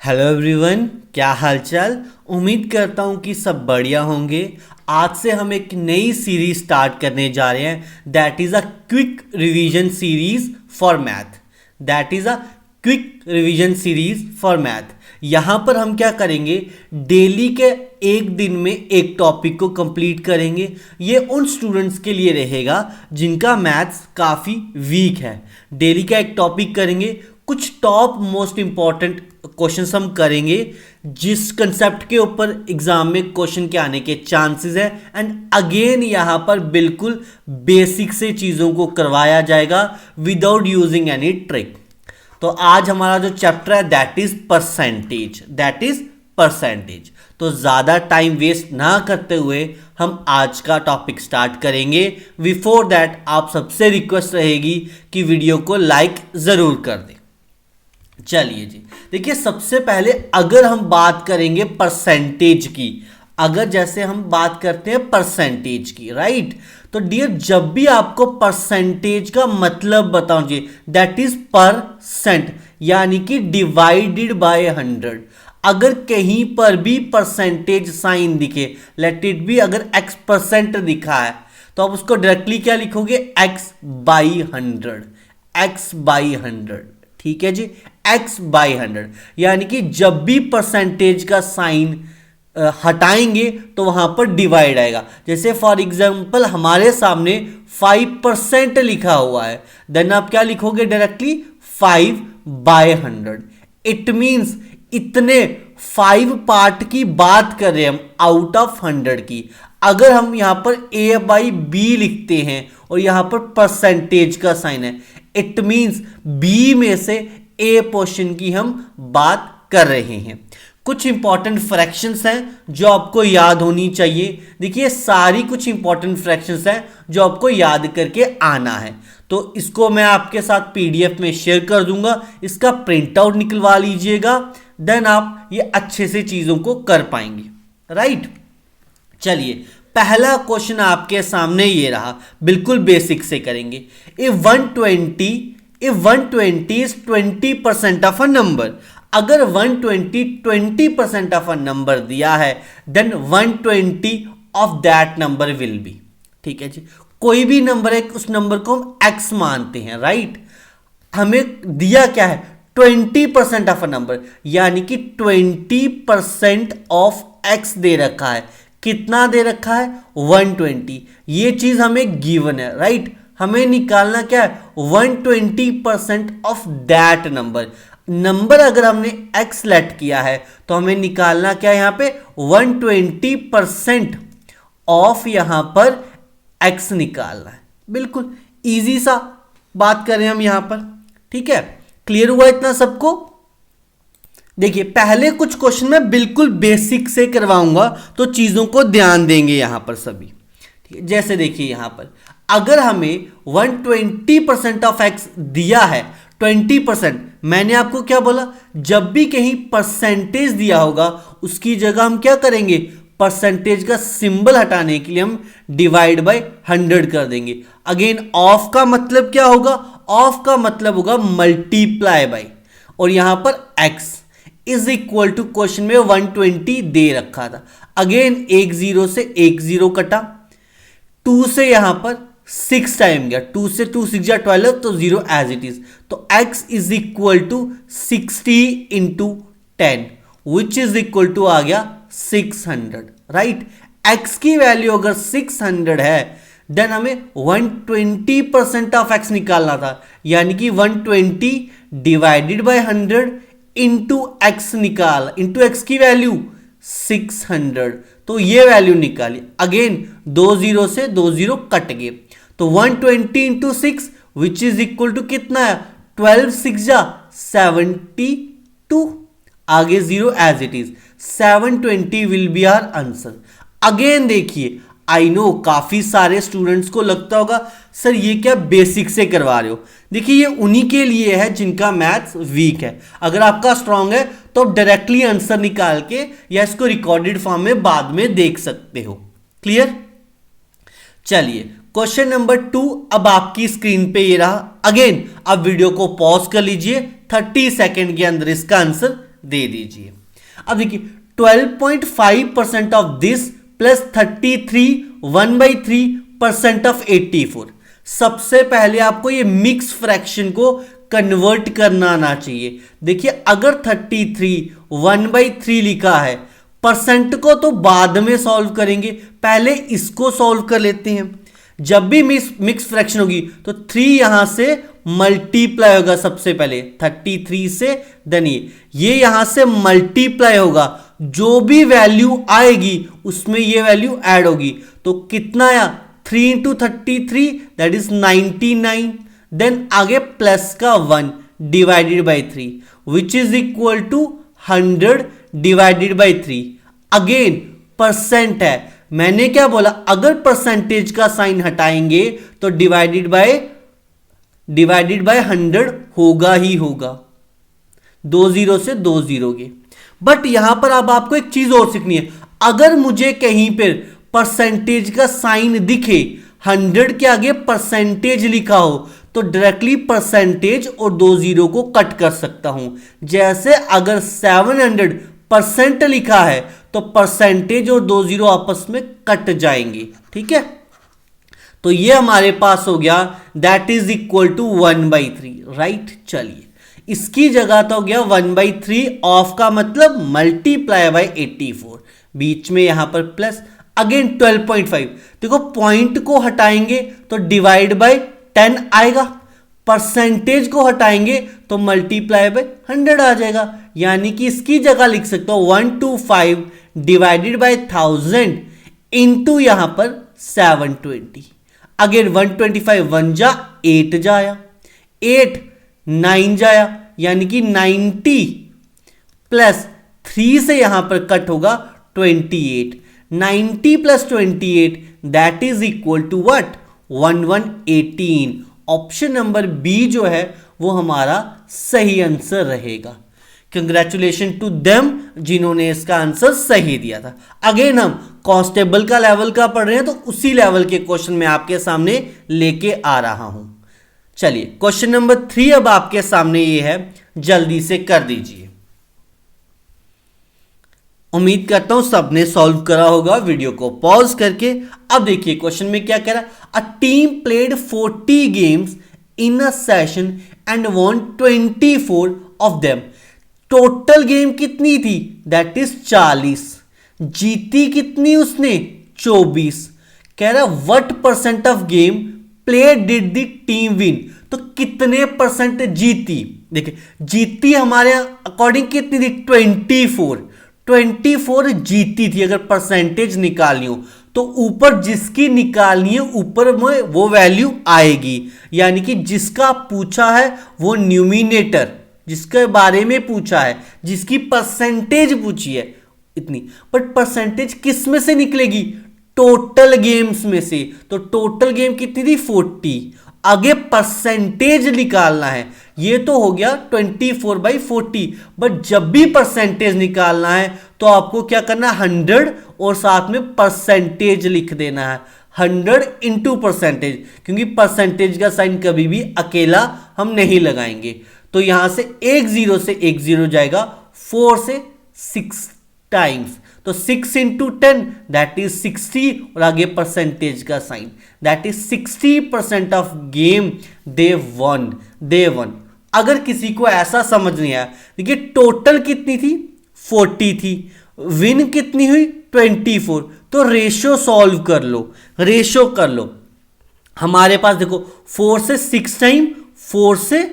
Hello everyone, क्या हालचाल। उम्मीद करता हूँ कि सब बढ़िया होंगे। आज से हम एक नई सीरीज स्टार्ट करने जा रहे हैं, that is a quick revision series for math. That is a quick revision series for math. यहाँ पर हम क्या करेंगे, डेली के एक दिन में एक टॉपिक को कंप्लीट करेंगे। ये उन स्टूडेंट्स के लिए रहेगा जिनका मैथ्स काफ़ी वीक है। डेली का एक टॉपिक करेंगे, कुछ टॉप मोस्ट इंपॉर्टेंट क्वेश्चंस हम करेंगे जिस कंसेप्ट के ऊपर एग्जाम में क्वेश्चन के आने के चांसेस है। एंड अगेन यहाँ पर बिल्कुल बेसिक से चीज़ों को करवाया जाएगा विदाउट यूजिंग एनी ट्रिक। तो आज हमारा जो चैप्टर है दैट इज परसेंटेज। तो ज़्यादा टाइम वेस्ट ना करते हुए हम आज का टॉपिक स्टार्ट करेंगे। बिफोर दैट आप सबसे रिक्वेस्ट रहेगी कि वीडियो को लाइक ज़रूर कर दें। चलिए जी, देखिए सबसे पहले अगर हम बात करेंगे परसेंटेज की, अगर जैसे हम बात करते हैं परसेंटेज की, राइट, तो डियर जब भी आपको परसेंटेज का मतलब बताऊं जी, दैट इज परसेंट, यानी कि डिवाइडेड बाय 100। अगर कहीं पर भी परसेंटेज साइन दिखे, लेट इट बी अगर x% दिखा है तो आप उसको डायरेक्टली क्या लिखोगे, x/100। ठीक है जी, x/100, यानी कि जब भी परसेंटेज का साइन हटाएंगे तो वहां पर डिवाइड आएगा। जैसे फॉर एग्जांपल हमारे सामने 5% लिखा हुआ है, देन आप क्या लिखोगे डायरेक्टली, 5/100। इट मींस इतने 5 पार्ट की बात कर रहे हैं हम आउट ऑफ 100 की। अगर हम यहां पर a/b लिखते हैं और यहां पर परसेंटेज का साइन है, इट मींस बी में से ए पोर्शन की हम बात कर रहे हैं। कुछ इंपॉर्टेंट फ्रैक्शंस हैं जो आपको याद होनी चाहिए। देखिए सारी कुछ इंपॉर्टेंट फ्रैक्शंस हैं जो आपको याद करके आना है। तो इसको मैं आपके साथ पीडीएफ में शेयर कर दूंगा, इसका प्रिंट आउट निकलवा लीजिएगा, देन आप ये अच्छे से चीजों को कर पाएंगे, राइट। चलिए पहला क्वेश्चन आपके सामने ये रहा, बिल्कुल बेसिक से करेंगे। If 120 is 20% of a number, अगर 120 20% ऑफ अ नंबर दिया है, then 120 of that number will be. ठीक है जी, कोई भी नंबर है उस नंबर को हम x मानते हैं, राइट। हमें दिया क्या है, 20% ऑफ अ नंबर, यानी कि 20% ऑफ x दे रखा है। कितना दे रखा है, 120। ये चीज हमें गिवन है, राइट। हमें निकालना क्या है, 120% ऑफ दैट नंबर। नंबर अगर हमने x सेलेक्ट किया है तो हमें निकालना क्या है, यहां पे 120% ऑफ यहां पर x निकालना है। बिल्कुल इजी सा बात करें हम यहां पर, ठीक है। क्लियर हुआ इतना सबको। देखिए पहले कुछ क्वेश्चन मैं बिल्कुल बेसिक से करवाऊंगा तो चीजों को ध्यान देंगे यहां पर सभी। ठीक है, जैसे देखिए यहां पर अगर हमें 120% ऑफ x दिया है, 20%, मैंने आपको क्या बोला, जब भी कहीं परसेंटेज दिया होगा उसकी जगह हम क्या करेंगे, परसेंटेज का सिंबल हटाने के लिए हम डिवाइड बाय 100 कर देंगे। अगेन ऑफ का मतलब क्या होगा, ऑफ का मतलब होगा मल्टीप्लाई बाय, और यहां पर x is equal to question में 120 दे रखा था। अगेन एक जीरो से एक जीरो कटा, 2 से यहां पर 6 टाइम गया, 2 से 2 6 जा 12, तो 0 एज इट इज। तो x is equal to 60 into 10 which is equal to आ गया 600, राइट। x की वैल्यू अगर 600 है देन हमें 120% ऑफ x निकालना था, यानी कि 120 डिवाइडेड बाय 100 इंटू एक्स निकाल, इंटू एक्स की वैल्यू 600, तो ये वैल्यू निकाली। अगेन 2 जीरो से 2 जीरो कट गए, तो 120 into 6 which is equal to कितना है, 12 6 जा 72, आगे 0 as it is, 720 will be our answer. Again देखिए, आई नो काफी सारे स्टूडेंट्स को लगता होगा सर ये क्या बेसिक से करवा रहे हो। देखिए ये उन्हीं के लिए है जिनका मैथ्स वीक है। अगर आपका स्ट्रांग है तो आप डायरेक्टली आंसर निकाल के या इसको रिकॉर्डेड फॉर्म में बाद में देख सकते हो। क्लियर। चलिए क्वेश्चन नंबर 2 अब आपकी स्क्रीन पे ये रहा। अगेन अब वीडियो को पॉज कर लीजिए, 30 सेकेंड के अंदर इसका आंसर दे दीजिए। अब देखिए 12.5% ऑफ दिस प्लस 33 1/3% ऑफ 84। सबसे पहले आपको ये मिक्स फ्रैक्शन को कन्वर्ट करना आना चाहिए। देखिए अगर 33 1/3 लिखा है, परसेंट को तो बाद में सॉल्व करेंगे, पहले इसको सॉल्व कर लेते हैं। जब भी मिक्स फ्रैक्शन होगी तो 3 यहां से मल्टीप्लाई होगा सबसे पहले 33 से, देन ये यहां से मल्टीप्लाई होगा, जो भी वैल्यू आएगी उसमें ये वैल्यू ऐड होगी। तो कितना आया 3 इंटू 33 दैट इज 99। देन आगे प्लस का 1 divided by 3 which is equal to 100 divided by 3। Again percent है, मैंने क्या बोला, अगर परसेंटेज का साइन हटाएंगे तो डिवाइडेड बाय 100 होगा ही होगा, 2 जीरो से 2 जीरो के। बट यहां पर अब आपको एक चीज और सीखनी है, अगर मुझे कहीं पर परसेंटेज का साइन दिखे, 100 के आगे परसेंटेज लिखा हो, तो डायरेक्टली परसेंटेज और 2 जीरो को कट कर सकता हूं। जैसे अगर 700% लिखा है तो परसेंटेज और 2 जीरो आपस में कट जाएंगे, ठीक है। तो ये हमारे पास हो गया that is equal to 1/3, right. चलिए इसकी जगह तो हो गया 1/3 ऑफ का मतलब मल्टीप्लाई बाय 84, बीच में यहां पर प्लस, अगेन 12.5। देखो पॉइंट को हटाएंगे तो डिवाइड बाय 10 आएगा, परसेंटेज को हटाएंगे तो मल्टीप्लाई बाय 100 आ जाएगा। यानी कि इसकी जगह लिख सकता हूं 125 डिवाइडेड बाय 1000 इंटू यहां पर 720। अगेन 125 1 जा 8 जाया, 8 9 जाया, यानी कि 90 प्लस 3 से यहां पर कट होगा 28। 90 plus 28 that is equal to what 1118। Option number B जो है वो हमारा सही आंसर रहेगा। कंग्रेचुलेशन टू देम जिन्होंने इसका आंसर सही दिया था। अगेन हम कांस्टेबल का लेवल का पढ़ रहे हैं तो उसी लेवल के क्वेश्चन मैं आपके सामने लेके आ रहा हूं। चलिए क्वेश्चन नंबर 3 अब आपके सामने ये है, जल्दी से कर दीजिए। उम्मीद करता हूं सबने सॉल्व करा होगा वीडियो को पॉज करके। अब देखिए क्वेश्चन में क्या कह रहा है, a team played 40 games in a session and won 24 of them. Total game कितनी थी, दैट इज 40। जीती कितनी उसने, 24। कह रहा what percent of game play did the team win, तो कितने परसेंट जीती। देखिए जीती हमारे अकॉर्डिंग कितनी थी, 24 जीती थी। अगर परसेंटेज निकालनी हो तो ऊपर जिसकी निकालनी है ऊपर में वो वैल्यू आएगी, यानी कि जिसका पूछा है वो न्यूमिनेटर, जिसके बारे में पूछा है, जिसकी परसेंटेज पूछी है इतनी, बट परसेंटेज किस में से निकलेगी, टोटल गेम्स में से। तो टोटल गेम कितनी थी 40, आगे परसेंटेज निकालना है, ये तो हो गया 24/40। बट जब भी परसेंटेज निकालना है तो आपको क्या करना है 100 और साथ में परसेंटेज लिख देना है, 100 इंटू परसेंटेज, क्योंकि परसेंटेज का साइन कभी भी अकेला हम नहीं लगाएंगे। तो यहां से 1 0 से 1 0 जाएगा, 4 से 6 टाइम्स, तो 6 इंटू 10 दैट इज 60 और आगे परसेंटेज का sign, that is 60% of game they won. अगर किसी को ऐसा समझ नहीं आया, देखिए टोटल कितनी थी 40 थी, विन कितनी हुई 24, तो रेशो सॉल्व कर लो, हमारे पास देखो 4 से 6 टाइम, 4 से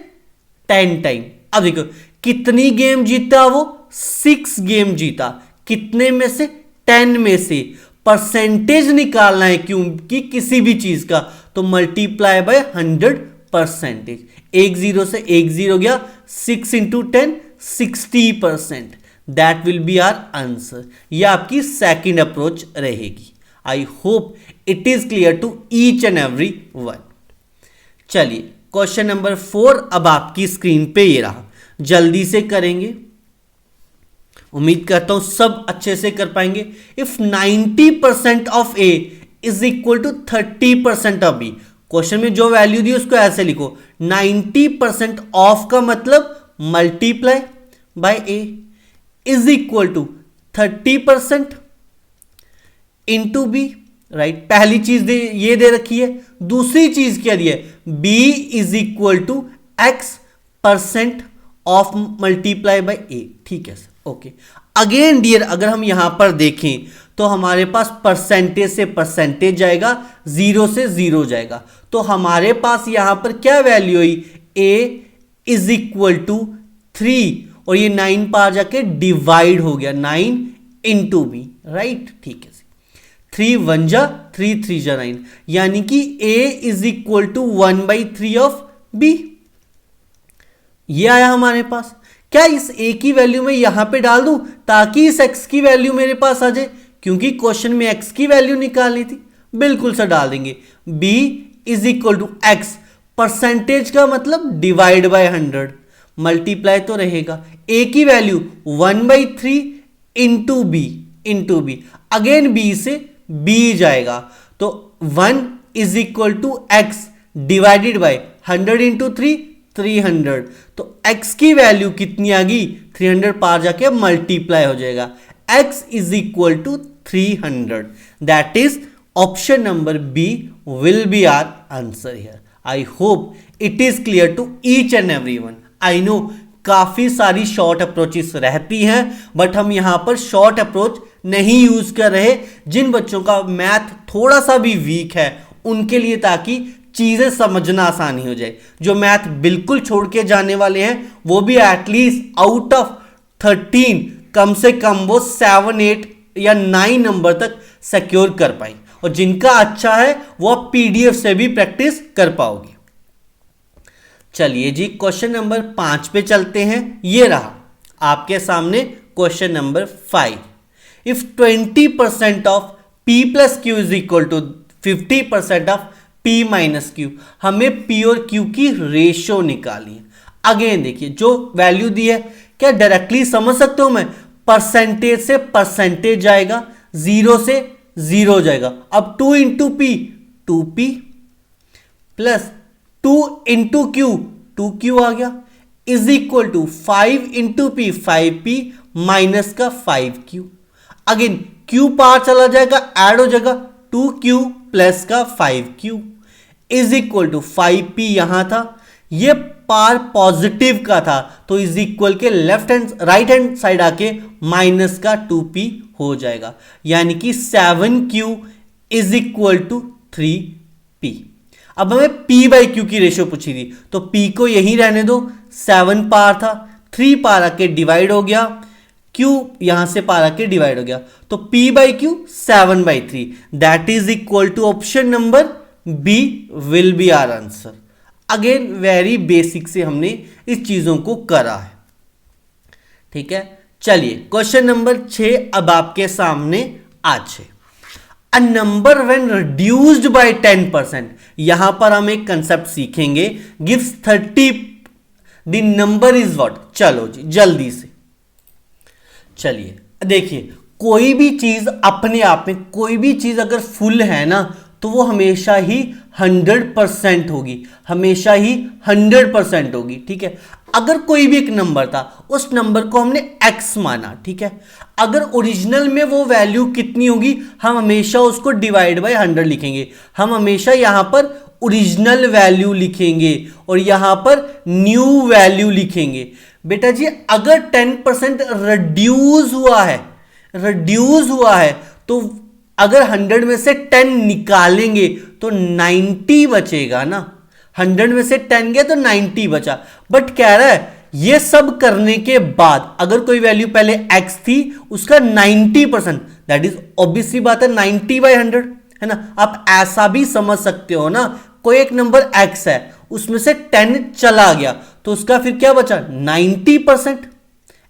10 टाइम। अब देखो कितनी गेम जीता वो, 6 गेम जीता, कितने में से 10 में से। परसेंटेज निकालना है क्योंकि किसी भी चीज का, तो मल्टीप्लाई बाय 100 परसेंटेज, 1 0 से 1 0 गया, 6 into 10 60%, that will be our answer. यह आपकी सेकंड अप्रोच रहेगी। I hope it is clear to each and every one. चलिए क्वेश्चन नंबर 4 अब आपकी स्क्रीन पे ये रहा, जल्दी से करेंगे, उम्मीद करता हूं सब अच्छे से कर पाएंगे। If 90% of A is equal to 30% of B, question में जो वैल्यू दी उसको ऐसे लिखो, 90% ऑफ का मतलब multiply by A, is equal to 30% into B, right. पहली चीज ये दे रखी है, दूसरी चीज क्या दी है, b is equal to X percent of multiply by A, ठीक है सर, ओके। अगेन डियर, अगर हम यहां पर देखें तो हमारे पास परसेंटेज से परसेंटेज जाएगा, जीरो से जीरो जाएगा, तो हमारे पास यहां पर क्या वैल्यू हुई, a इज इक्वल टू 3 और ये 9 पार जाके डिवाइड हो गया, 9 इंटू बी, राइट, ठीक है। 3 1 जा 3 3 जा 9, यानी कि a is equal to 1/3 of b। ये आया हमारे पास। क्या इस a की वैल्यू में यहां पे डाल दूं ताकि इस x की वैल्यू मेरे पास आ जाए, क्योंकि क्वेश्चन में x की वैल्यू निकालनी थी। बिल्कुल सर, डाल देंगे। b is equal to x, percentage का मतलब डिवाइड बाय 100, मल्टीप्लाई तो रहेगा, a की value 1/3 into B, again b से b जाएगा, तो 1 is equal to x divided by 100 into 3 300, तो x की वैल्यू कितनी आ गई, 300 पार जाके मल्टीप्लाई हो जाएगा, x is equal to 300। That is option number B will be our answer here. I hope it is clear to each and everyone. I know काफी सारी short approaches रहती हैं, बट हम यहां पर शॉर्ट अप्रोच नहीं यूज कर रहे जिन बच्चों का मैथ थोड़ा सा भी वीक है उनके लिए, ताकि चीजें समझना आसानी हो जाए। जो मैथ बिल्कुल छोड़ के जाने वाले हैं वो भी एटलीस्ट आउट ऑफ 13 कम से कम वो 7 8 या 9 नंबर तक सिक्योर कर पाए, और जिनका अच्छा है वो आप पीडीएफ से भी प्रैक्टिस कर पाओगे। चलिए जी, क्वेश्चन नंबर 5 पे चलते हैं। ये रहा आपके सामने question number 5। If 20% of p plus Q is equal to 50% of p minus Q, हमें p और q की रेशो निकाली है। अगेन देखिए, जो वैल्यू दी है क्या डायरेक्टली समझ सकते हो मैं, परसेंटेज से परसेंटेज जाएगा, जीरो से जीरो जाएगा। अब 2 into P 2p plus 2 into Q 2q आ गया, is equal to 5 into P 5p minus का 5q। अगेन q पार चला जाएगा, ऐड हो जाएगा, 2q प्लस का 5q is equal to 5p यहां था, ये पार पॉजिटिव का था, तो इज इक्वल के left hand right hand side आके माइनस का 2p हो जाएगा, यानी कि 7q is equal to 3p। अब हमें p बाई क्यू की रेशियो पूछी थी, तो p को यही रहने दो, 7 पार था, 3 पार आके डिवाइड हो गया, q यहां से पार आके डिवाइड हो गया, तो p by Q 7/3, that is equal to option number B will be our answer. Again very basic से हमने इस चीजों को करा है, ठीक है। चलिए क्वेश्चन नंबर 6 अब आपके सामने आज है। A number when reduced by 10%, यहां पर हम एक कंसेप्ट सीखेंगे, gives 30, the number is what. चलो जी जल्दी से चलिए देखिए, कोई भी चीज अपने आप में, कोई भी चीज अगर फुल है ना तो वो हमेशा ही 100% होगी, हमेशा ही 100% होगी, ठीक है। अगर कोई भी एक नंबर था, उस नंबर को हमने x माना, ठीक है, अगर ओरिजिनल में वो वैल्यू कितनी होगी, हम हमेशा उसको डिवाइड बाय 100 लिखेंगे, हम हमेशा यहां पर ओरिजिनल वैल्यू लिखेंगे और यहां पर न्यू वैल्यू लिखेंगे। बेटा जी अगर 10% रिड्यूस हुआ है तो अगर 100 में से 10 निकालेंगे तो 90 बचेगा ना, 100 में से 10 गया तो 90 बचा। बट कह रहा है ये सब करने के बाद अगर कोई वैल्यू पहले x थी उसका 90%, दैट इज ऑब्वियसली बात है 90/100 है ना। आप ऐसा भी समझ सकते हो ना, कोई एक नंबर x है उसमें से 10 चला गया तो उसका फिर क्या बचा 90%,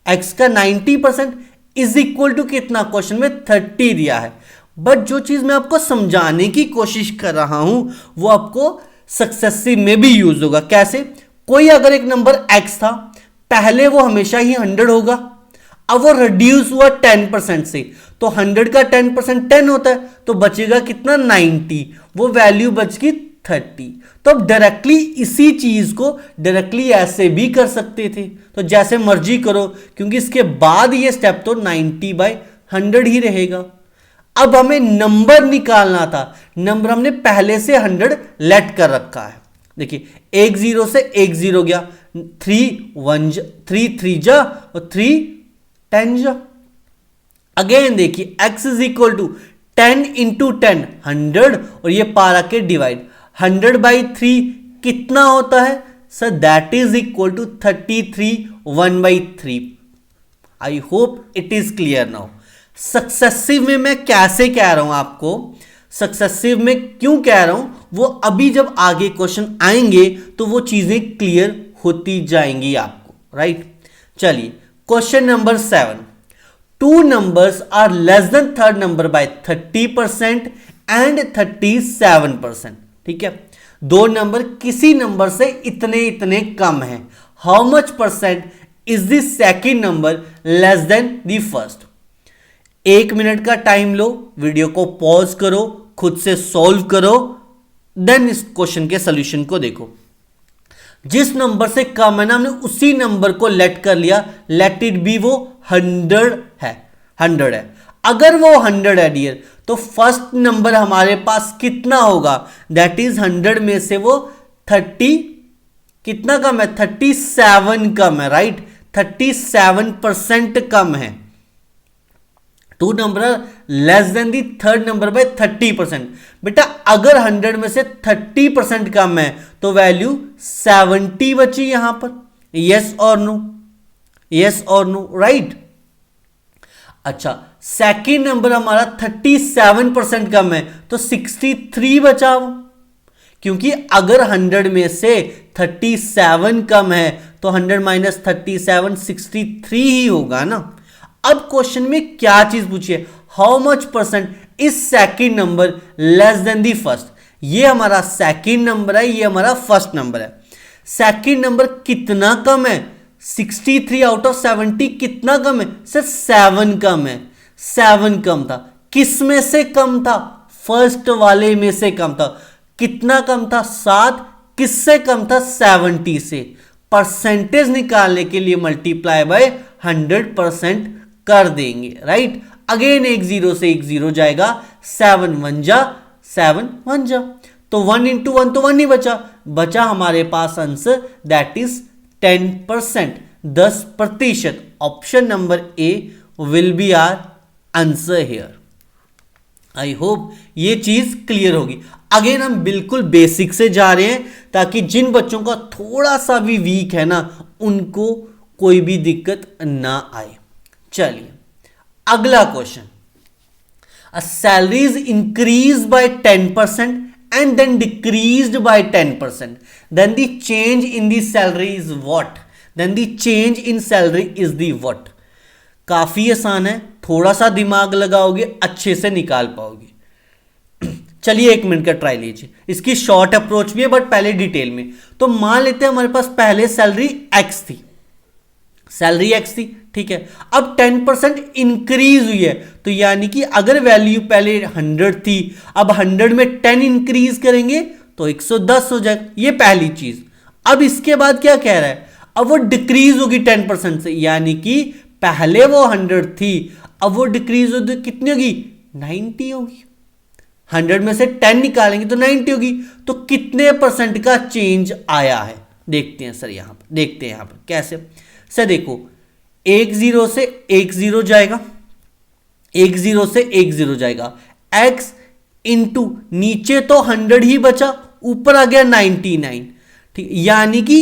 x का 90% इज इक्वल टू कितना, क्वेश्चन में 30 दिया है। बट जो चीज मैं आपको समझाने की कोशिश कर रहा हूं वो आपको सक्सेसिव में भी यूज होगा। कैसे, कोई अगर एक नंबर x था, पहले वो हमेशा ही 100 होगा, अब वो रिड्यूस हुआ 10% से, तो 100 का 10% 10 होता है, तो बचेगा कितना 90, वो वैल्यू बच गई 30। तो अब डायरेक्टली इसी चीज को डायरेक्टली ऐसे भी कर सकते थे, तो जैसे मर्जी करो, क्योंकि इसके बाद ये स्टेप तो 90/100 ही रहेगा। अब हमें नंबर निकालना था, नंबर हमने पहले से 100 लेट कर रखा है। देखिए 1 0 से 1 0 गया, 3 3 जा और 3 10 जा। अगेन देखिए x is equal to 10 into 10 100, और ये पारा के डिवाइड 100/3 कितना होता है sir, that is equal to 33 1/3। I hope it is clear now. Successive में मैं कैसे कह रहा हूं आपको, सक्सेसिव में क्यों कह रहा हूं, वो अभी जब आगे क्वेश्चन आएंगे तो वो चीजें क्लियर होती जाएंगी आपको, राइट। चलिए question number 7, 2 numbers are less than third number by 30% and 37%। ठीक है, दो नंबर किसी नंबर से इतने इतने कम है। How much percent is the second number less than the first. 1 minute का टाइम लो, वीडियो को पॉज करो, खुद से सॉल्व करो, देन इस क्वेश्चन के सोल्यूशन को देखो। जिस नंबर से कम है ना, हमने उसी नंबर को लेट कर लिया, लेट इट बी वो 100 है, 100 है। अगर वो 100 है डियर, तो फर्स्ट नंबर हमारे पास कितना होगा, दैट इज 100 में से वो 30 कितना कम है, 37 कम है, राइट, 37% कम है। 2 number less than the third number by 30%। बेटा अगर 100 में से 30% कम है तो वैल्यू 70 बची यहां पर, यस और नो, यस और नो, राइट। अच्छा सेकेंड नंबर हमारा 37% कम है तो 63 बचा वो, क्योंकि अगर 100 में से 37 कम है तो 100 माइनस 37 63 ही होगा ना। अब क्वेश्चन में क्या चीज पूछी है, how much percent is second number less than the first. ये हमारा सेकेंड नंबर है, ये हमारा फर्स्ट नंबर है। सेकेंड नंबर कितना कम है, 63 आउट ऑफ 70 कितना कम है सर, 7 कम है, 7 कम था। किस में से कम था, फर्स्ट वाले में से कम था। कितना कम था, 7, किससे कम था, 70 से। परसेंटेज निकालने के लिए मल्टीप्लाई बाय 100% कर देंगे, राइट। अगेन 1 0 से 1 0 जाएगा, 7 1 जा, 7 1 जा, तो 1 इंटू 1 तो 1 ही बचा, बचा हमारे पास answer that is 10%, 10%। Option number A will be our answer here. I hope ये चीज क्लियर होगी। अगेन हम बिल्कुल बेसिक से जा रहे हैं ताकि जिन बच्चों का थोड़ा सा भी वीक है ना, उनको कोई भी दिक्कत ना आए। चलिए अगला question, a salary is increase by 10% and then decreased by 10%, then the change in the salary is what, then the change in salary is the what। काफी आसान है, थोड़ा सा दिमाग लगाओगे अच्छे से निकाल पाओगे। चलिए 1 मिनट का ट्राई लीजिए, इसकी शॉर्ट अप्रोच भी है बट पहले डिटेल में। तो मान लेते हैं हमारे पास पहले सैलरी x थी, सैलरी x थी, ठीक है। अब 10% इंक्रीज हुई है, तो यानी कि अगर वैल्यू पहले 100 थी, अब 100 में 10 इंक्रीज करेंगे तो 110 हो जाएगा, ये पहली चीज। अब इसके बाद क्या कह रहा है, अब वो डिक्रीज होगी 10% से, यानी कि पहले वो 100 थी, अब वो डिक्रीज होगी कितनी होगी, 90 होगी। 100 में से 10 निकालेंगे तो 90 होगी, तो कितने परसेंट का चेंज आया है देखते हैं सर। यहां पर देखते हैं, यहां पर कैसे सर, देखो 1 0 से 1 0 जाएगा, 1 0 से 1 0 जाएगा, x इंटू नीचे तो 100 ही बचा, ऊपर आ गया 99, ठीक, यानी कि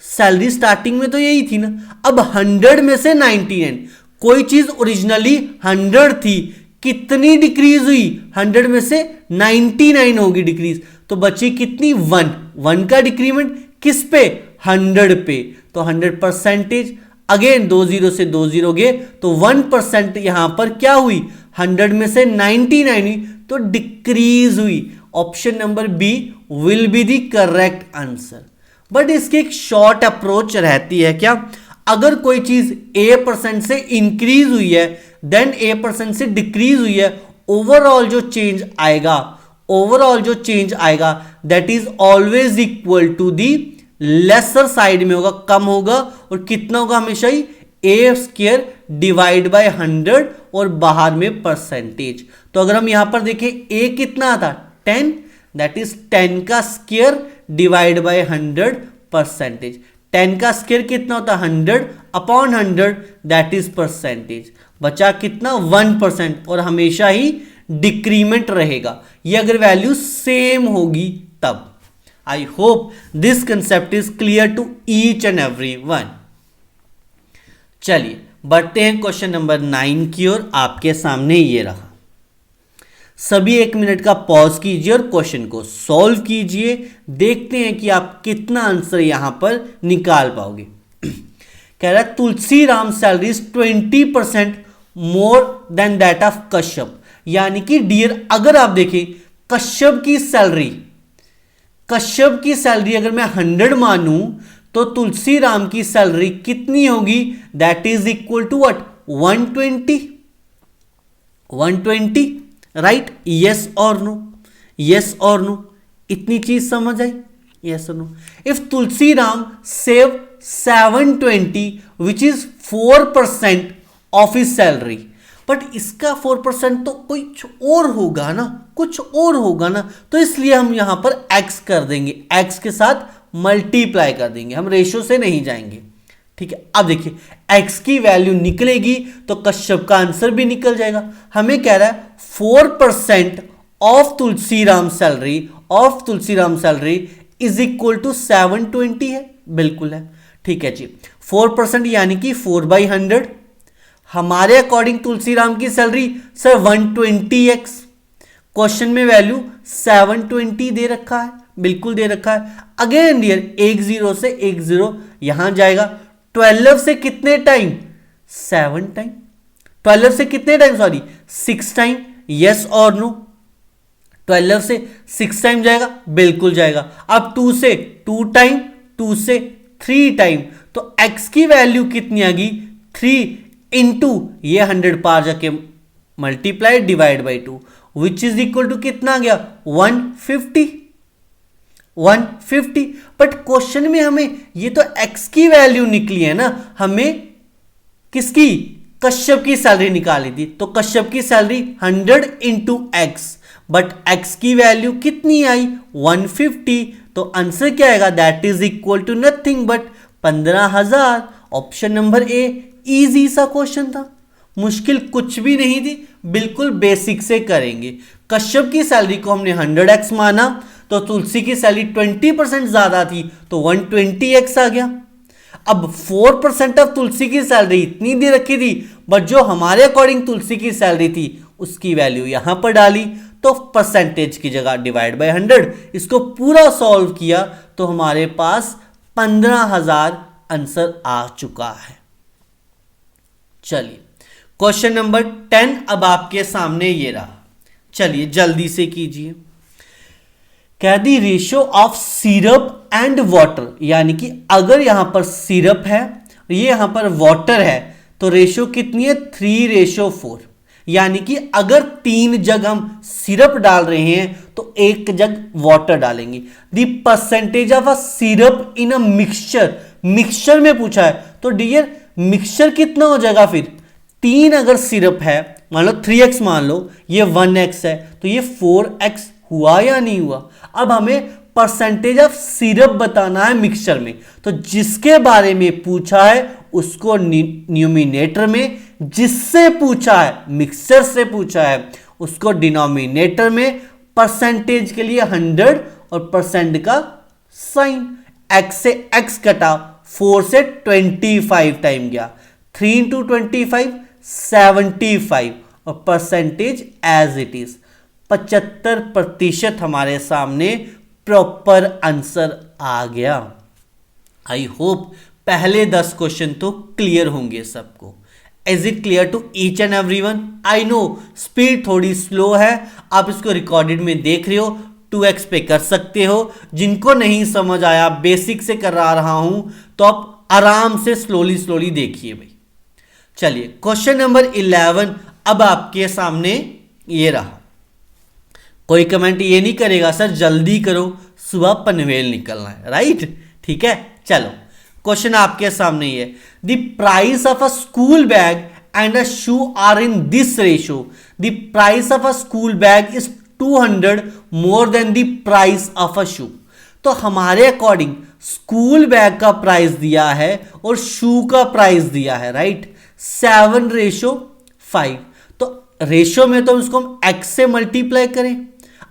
सैलरी स्टार्टिंग में तो यही थी ना। अब 100 में से 99, कोई चीज ओरिजिनली 100 थी, कितनी डिक्रीज हुई, 100 में से 99 होगी डिक्रीज, तो बची कितनी, 1 का डिक्रीमेंट किस पे, 100 पे, तो 100%। अगेन 2 0 से 2 0 गए तो 1% यहां पर क्या हुई, 100 में से 99 हुई तो डिक्रीज हुई। Option number B will be the correct answer. But इसकी एक शॉर्ट अप्रोच रहती है, क्या, अगर कोई चीज A% से इंक्रीज हुई है, देन A% से डिक्रीज हुई है, ओवरऑल जो चेंज आएगा, ओवरऑल जो चेंज आएगा that is always equal to the lesser side में होगा, कम होगा, और कितना होगा हमेशा ही ए स्क्वायर डिवाइड बाय 100 और बाहर में परसेंटेज। तो अगर हम यहां पर देखें ए कितना था 10, दैट इज 10 का स्क्वायर डिवाइड बाय 100 परसेंटेज। 10 का स्क्वायर कितना होता है 100 अपॉन 100 दैट इज परसेंटेज। बचा कितना 1% और हमेशा ही डिक्रीमेंट रहेगा ये अगर वैल्यू सेम होगी तब। I hope this concept is clear to each and every one. चलिए बढ़ते हैं क्वेश्चन नंबर 9 की ओर। आपके सामने ये रहा। सभी 1 मिनट का पॉज कीजिए और क्वेश्चन को सॉल्व कीजिए। देखते हैं कि आप कितना आंसर यहां पर निकाल पाओगे। कह रहा है Tulsi Ram salary is 20% more than that of Kashyap. यानी कि डियर अगर आप देखें कश्यप की सैलरी अगर मैं 100 मानूं तो तुलसी राम की सैलरी कितनी होगी, that is equal to what 120 right. Yes और नो, इतनी चीज समझ आई, यस और no. If Tulsi Ram save 720 which is 4% of his salary, but इसका 4% तो कुछ और होगा ना, तो इसलिए हम यहां पर x कर देंगे, x के साथ मल्टीप्लाई कर देंगे, हम रेशो से नहीं जाएंगे। ठीक है, अब देखिए x की वैल्यू निकलेगी तो कश्यप का आंसर भी निकल जाएगा। हमें कह रहा है 4% of Tulsi Ram salary is equal to 720 है, बिल्कुल है। ठीक है जी, 4% यानी कि 4/100। हमारे अकॉर्डिंग तुलसी राम की सैलरी सर 120x, क्वेश्चन में वैल्यू 720 दे रखा है, बिल्कुल दे रखा है। अगेन डियर 1 0 से 1 0 यहां जाएगा। 12 से कितने टाइम 7 टाइम, 12 से कितने टाइम 6 टाइम। यस और नो, 12 से 6 टाइम जाएगा, बिल्कुल जाएगा। अब 2 से 2 टाइम, 2 से 3 टाइम, तो x की वैल्यू कितनी आ गई 3 इंटू ये 100 पार जाके multiply divide by 2 which is equal to कितना आ गया 150। बट क्वेश्चन में हमें ये तो x की वैल्यू निकली है ना, हमें किसकी कश्यप की सैलरी निकाली थी, तो कश्यप की salary 100 into X, but x की वैल्यू कितनी आई 150। तो आंसर क्या आएगा that is equal to nothing but 15,000। Option number A. Easy सा क्वेश्चन था, मुश्किल कुछ भी नहीं थी, बिल्कुल बेसिक से करेंगे। कश्यप की सैलरी को हमने 100x माना तो तुलसी की सैलरी 20% ज्यादा थी तो 120x आ गया। अब 4% ऑफ तुलसी की सैलरी इतनी दे रखी थी, बट जो हमारे अकॉर्डिंग तुलसी की सैलरी थी उसकी वैल्यू यहां पर डाली तो परसेंटेज की जगह डिवाइड बाय 100। इसको पूरा सॉल्व किया तो हमारे पास 15,000 आंसर आ चुका है। चलिए क्वेश्चन नंबर 10 अब आपके सामने ये रहा, चलिए जल्दी से कीजिए। कह दी ratio of syrup and water, यानी कि अगर यहां पर सिरप है ये यहां पर वाटर है तो रेशियो कितनी है 3:4। यानी कि अगर 3 जग हम सिरप डाल रहे हैं तो 1 जग वाटर डालेंगे। The percentage of a syrup in a mixture में पूछा है तो डियर मिक्सचर कितना हो जाएगा फिर 3 अगर सिरप है मान लो 3x मान लो ये 1x है तो ये 4x हुआ या नहीं हुआ। अब हमें परसेंटेज ऑफ सिरप बताना है मिक्सचर में, तो जिसके बारे में पूछा है उसको न्यूमिनेटर में, जिससे पूछा है मिक्सचर से पूछा है उसको डिनोमिनेटर में। परसेंटेज के लिए 100 और परसेंट का साइन, x से x कटा 4 से 25 टाइम गया, 3 इंटू 25 75 और परसेंटेज एज इट इज 75% हमारे सामने प्रॉपर आंसर आ गया। आई होप पहले 10 क्वेश्चन तो क्लियर होंगे सबको। Is it clear to each and everyone? I know speed थोड़ी स्लो है, आप इसको रिकॉर्डेड में देख रहे हो 2x पे कर सकते हो। जिनको नहीं समझ आया बेसिक से करा रहा हूं तो आप आराम से स्लोली देखिए भाई। चलिए क्वेश्चन नंबर 11 अब आपके सामने ये रहा। कोई कमेंट ये नहीं करेगा सर जल्दी करो सुबह पनवेल निकलना है, राइट। ठीक है, चलो क्वेश्चन आपके सामने ही है। The price of a school bag and a shoe are in this ratio. The price of a school bag is 200 more than the price of a shoe. तो हमारे अकॉर्डिंग स्कूल बैग का price दिया है और शू का price दिया है, right, 7:5। तो रेशियो में तो इसको हम x से मल्टीप्लाई करें।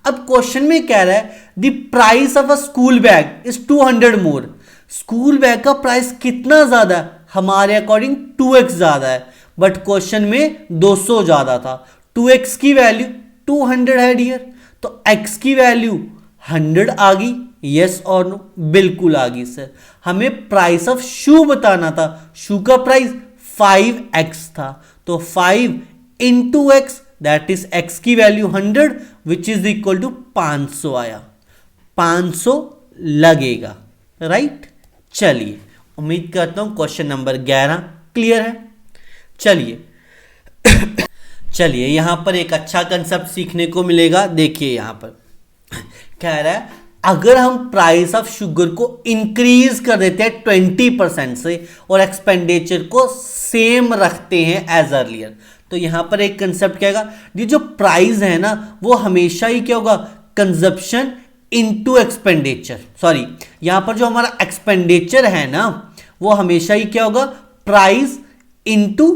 अब क्वेश्चन में कह रहा है the price of a school bag is 200 more. School bag का प्राइस कितना ज्यादा है? हमारे अकॉर्डिंग 2x ज्यादा है, बट क्वेश्चन में 200 ज्यादा था। 2x की वैल्यू 200 है डियर, तो x की वैल्यू 100 आ गई, यस और नो? बिल्कुल आ गई सर। हमें प्राइस ऑफ शू बताना था, शू का प्राइस 5x था, तो 5 into X that is x की value 100 which is equal to 500 आया। 500 लगेगा, राइट। चलिए उम्मीद करता हूं क्वेश्चन नंबर 11 क्लियर है। चलिए यहां पर एक अच्छा कंसेप्ट सीखने को मिलेगा। देखिए यहां पर कह रहा है अगर हम प्राइस ऑफ शुगर को इंक्रीज कर देते हैं 20% से और एक्सपेंडिचर को सेम रखते हैं एज अर्लियर, तो यहां पर एक कंसेप्ट क्या होगा, ये जो प्राइस है ना वो हमेशा ही क्या होगा, कंजप्शन इनटू एक्सपेंडिचर। सॉरी, यहां पर जो हमारा एक्सपेंडिचर है ना वो हमेशा ही क्या होगा, प्राइस इनटू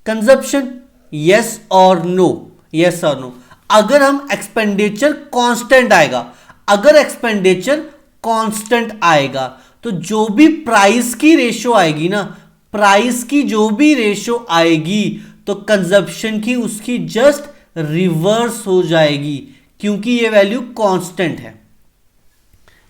कंजप्शन। यस और नो? यस और नो। अगर हम एक्सपेंडिचर कांस्टेंट आएगा, अगर एक्सपेंडिचर कांस्टेंट आएगा तो जो भी प्राइस की रेशो आएगी ना, प्राइस की जो भी रेशो आएगी तो कंजप्शन की उसकी जस्ट रिवर्स हो जाएगी, क्योंकि ये वैल्यू कांस्टेंट है,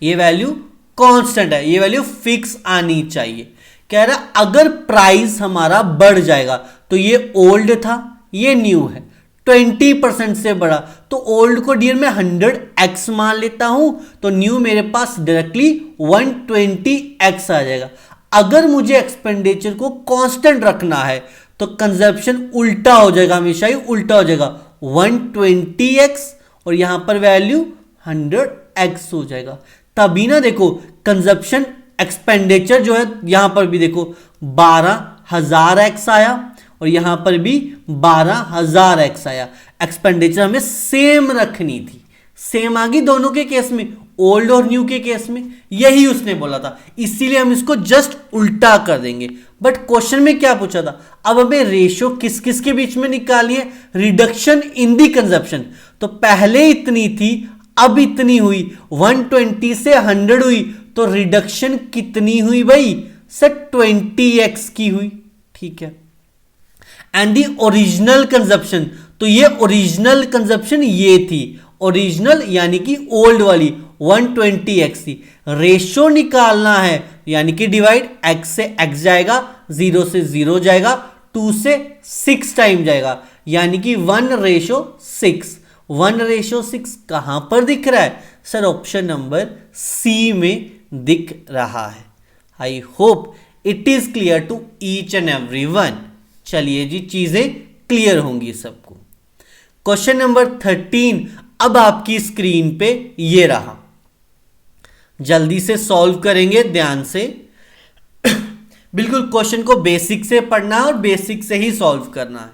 ये वैल्यू कांस्टेंट है, ये वैल्यू फिक्स आनी चाहिए। कह रहा अगर प्राइस हमारा बढ़ जाएगा तो ये ओल्ड था ये न्यू है, 20% से बढ़ा तो ओल्ड को डियर में 100x मान लेता हूं तो न्यू मेरे पास डायरेक्टली 120x आ जाएगा। अगर मुझे एक्सपेंडिचर को कांस्टेंट रखना है तो कंजप्शन उल्टा हो जाएगा, हमेशा ही उल्टा हो जाएगा, 120x और यहां पर वैल्यू 100x हो जाएगा। तभी ना देखो कंजप्शन एक्सपेंडिचर जो है यहां पर भी देखो 12,000x आया और यहां पर भी 12,000x आया। एक्सपेंडिचर हमें सेम रखनी थी, सेम आ गई दोनों के केस में, ओल्ड और न्यू के केस में, यही उसने बोला था, इसीलिए हम इसको जस्ट उल्टा कर देंगे। बट क्वेश्चन में क्या पूछा था, अब हमें रेशियो किस किस के बीच में निकालनी है, रिडक्शन इन दी कंजप्शन। तो पहले इतनी थी अब इतनी हुई, 120 से 100 हुई तो रिडक्शन कितनी हुई भाई सर, 20x की हुई, ठीक है। एंड दी ओरिजिनल कंजप्शन, तो ये ओरिजिनल कंजप्शन ये थी, ओरिजिनल यानी कि ओल्ड वाली 120x थी। रेशो निकालना है यानी कि डिवाइड, x से x जाएगा, 0 से 0 जाएगा, 2 से 6 टाइम जाएगा, यानी कि 1:6। 1:6 कहां पर दिख रहा है सर, ऑप्शन नंबर सी में दिख रहा है। I hope it is clear to each and every one. चलिए जी चीजें क्लियर होंगी सबको। क्वेश्चन नंबर 13 अब आपकी स्क्रीन पे ये रहा, जल्दी से सॉल्व करेंगे ध्यान से। बिल्कुल क्वेश्चन को बेसिक से पढ़ना है और बेसिक से ही सॉल्व करना है।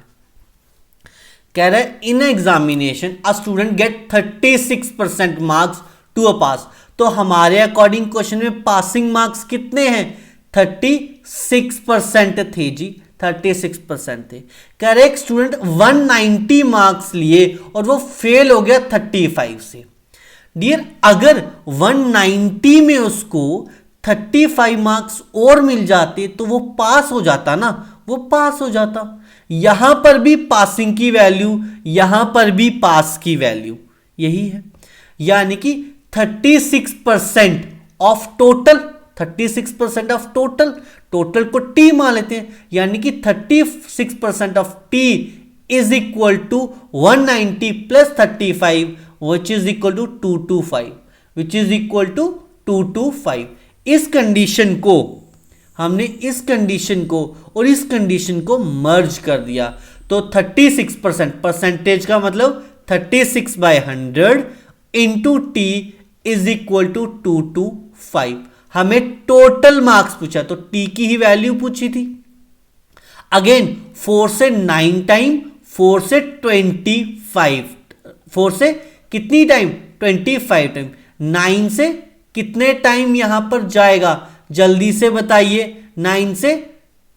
कह रहा है in examination a student get 36% marks to a pass. तो हमारे अकॉर्डिंग क्वेश्चन में पासिंग मार्क्स कितने हैं, 36% थे जी, 36% थे। कह रहे एक स्टूडेंट 190 मार्क्स लिए और वो फेल हो गया 35 से। डियर अगर 190 में उसको 35 मार्क्स और मिल जाते तो वो पास हो जाता ना, वो पास हो जाता। यहां पर भी पासिंग की वैल्यू, यहां पर भी पास की वैल्यू यही है, यानी कि 36% of total, 36% of total, total को टी मान लेते हैं, यानी कि 36% of T is equal to 190 plus 35 which is equal to 225, which is equal to 225। इस कंडीशन को हमने इस कंडीशन को और इस कंडीशन को मर्ज कर दिया तो 36% परसेंटेज का मतलब 36/100 into T is equal to 225। हमें टोटल मार्क्स पूछा तो टी की ही वैल्यू पूछी थी। अगेन 4 से 9 टाइम, 4 से 25, 4 से कितनी टाइम 25 टाइम, 9 से कितने टाइम यहां पर जाएगा जल्दी से बताइए, 9 से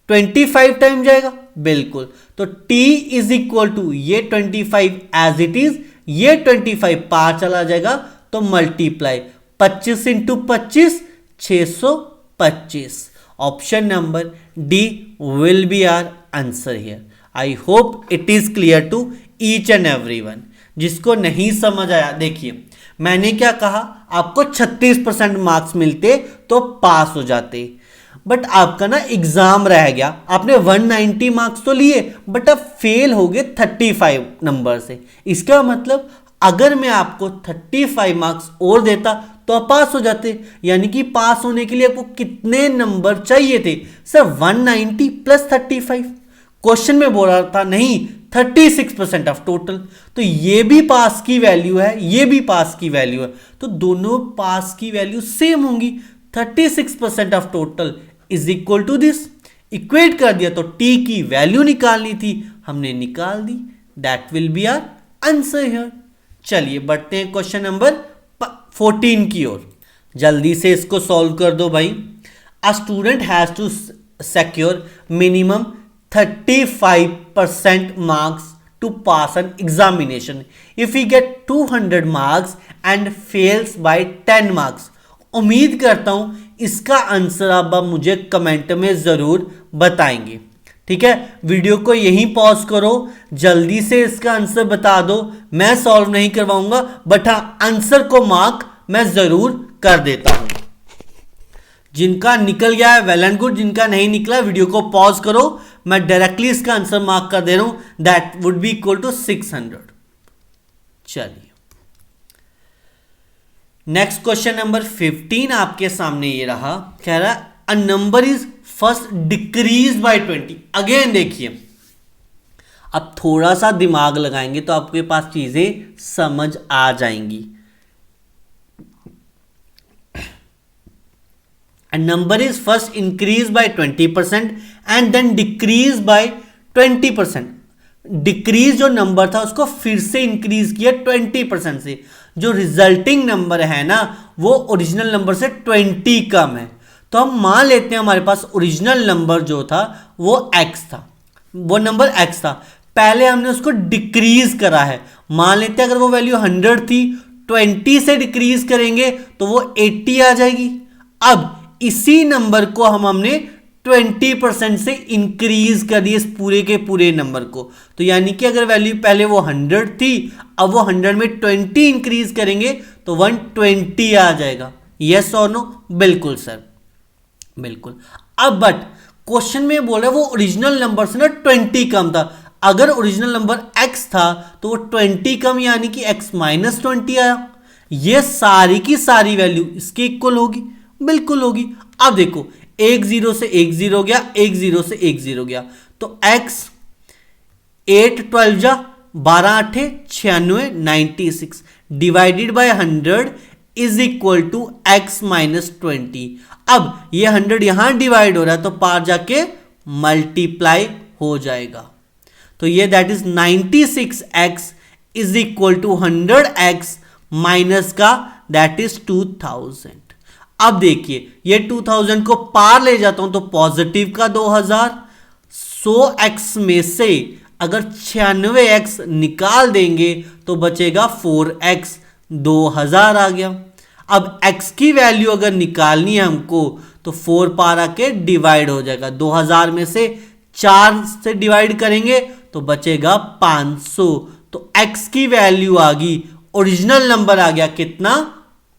25 टाइम जाएगा बिल्कुल। तो t इज इक्वल टू ये 25 एज इट इज, ये 25 पार चला जाएगा तो multiply 25 into 25 625। Option number D will be our answer here. I hope it is clear to each and everyone. जिसको नहीं समझ आया देखिए मैंने क्या कहा, आपको 36% मार्क्स मिलते तो पास हो जाते, बट आपका ना एग्जाम रह गया, आपने 190 मार्क्स तो लिए बट अब फेल हो गए 35 नंबर से। इसका मतलब अगर मैं आपको 35 मार्क्स और देता तो आप पास हो जाते। यानी कि पास होने के लिए आपको कितने नंबर चाहिए थे सर? 190 प्लस 35। क्वेश्चन में बोल रहा था नहीं 36% ऑफ टोटल, तो ये भी पास की वैल्यू है, ये भी पास की वैल्यू है, तो दोनों पास की वैल्यू सेम होंगी। 36% of total is equal to this. Equate कर दिया तो टी की वैल्यू निकालनी थी, हमने निकाल दी। That will be our answer here. चलिए बढ़ते हैं क्वेश्चन नंबर 14 की ओर। जल्दी से इसको सॉल्व कर दो भाई। A student has to secure minimum 35% marks to pass an examination. If he get 200 marks and fails by 10 marks. उम्मीद करता हूं इसका आंसर आप मुझे कमेंट में जरूर बताएंगे। ठीक है, वीडियो को यहीं पॉज करो, जल्दी से इसका आंसर बता दो। मैं सॉल्व नहीं करवाऊंगा बट हाँ आंसर को मार्क मैं जरूर कर देता हूं। जिनका निकल गया है वेल एंड गुड, जिनका नहीं निकला वीडियो को पॉज करो, मैं डायरेक्टली इसका आंसर मार्क कर दे रहा हूं। That would be equal to 600। चलिए नेक्स्ट क्वेश्चन नंबर 15 आपके सामने ये रहा। कह रहा है a number is first decrease by 20। Again देखिए अब थोड़ा सा दिमाग लगाएंगे तो आपके पास चीजें समझ आ जाएंगी। A number is first increased by 20% and then decreased by 20%. Decrease जो नंबर था उसको फिर से इंक्रीज किया 20% से। जो रिजल्टिंग नंबर है ना वो ओरिजिनल नंबर से 20 कम है। तो हम मान लेते हैं हमारे पास ओरिजिनल नंबर जो था वो x था, वो नंबर x था। पहले हमने उसको डिक्रीज करा है। मान लेते हैं अगर वो वैल्यू 100 थी, 20 से डिक्रीज करेंगे तो वो 80 आ जाएगी। अब इसी नंबर को हमने 20% से इंक्रीज कर दिया इस पूरे के पूरे नंबर को। तो यानी कि अगर वैल्यू पहले वो 100 थी, अब वो 100 में 20 इंक्रीज करेंगे तो 120 आ जाएगा। यस और नो? बिल्कुल सर, बिल्कुल। अब बट क्वेश्चन में बोल रहा है वो ओरिजिनल नंबर से ना 20 कम था। अगर ओरिजिनल नंबर x था तो वो 20 कम यानी कि x माइनस 20 आया। ये सारी की सारी वैल्यू इसके इक्वल होगी, बिल्कुल होगी। अब देखो एक 0 से एक 0 गया, एक 0 से एक 0 गया, तो x 8 12 जा 12 8 96 96 divided by 100 is equal to x minus 20। अब ये 100 यहां डिवाइड हो रहा है तो पार जाके मल्टीप्लाई हो जाएगा। तो ये that is 96x is equal to 100x minus का दैट इज 2000। अब देखिए ये 2000 को पार ले जाता हूं तो पॉजिटिव का 2000, 100x में से अगर 96x निकाल देंगे तो बचेगा 4x, 2000 आ गया। अब x की वैल्यू अगर निकालनी है हमको तो 4 पार आके डिवाइड हो जाएगा। 2000 में से 4 से डिवाइड करेंगे तो बचेगा 500। तो x की वैल्यू आ गई, ओरिजिनल नंबर आ गया कितना?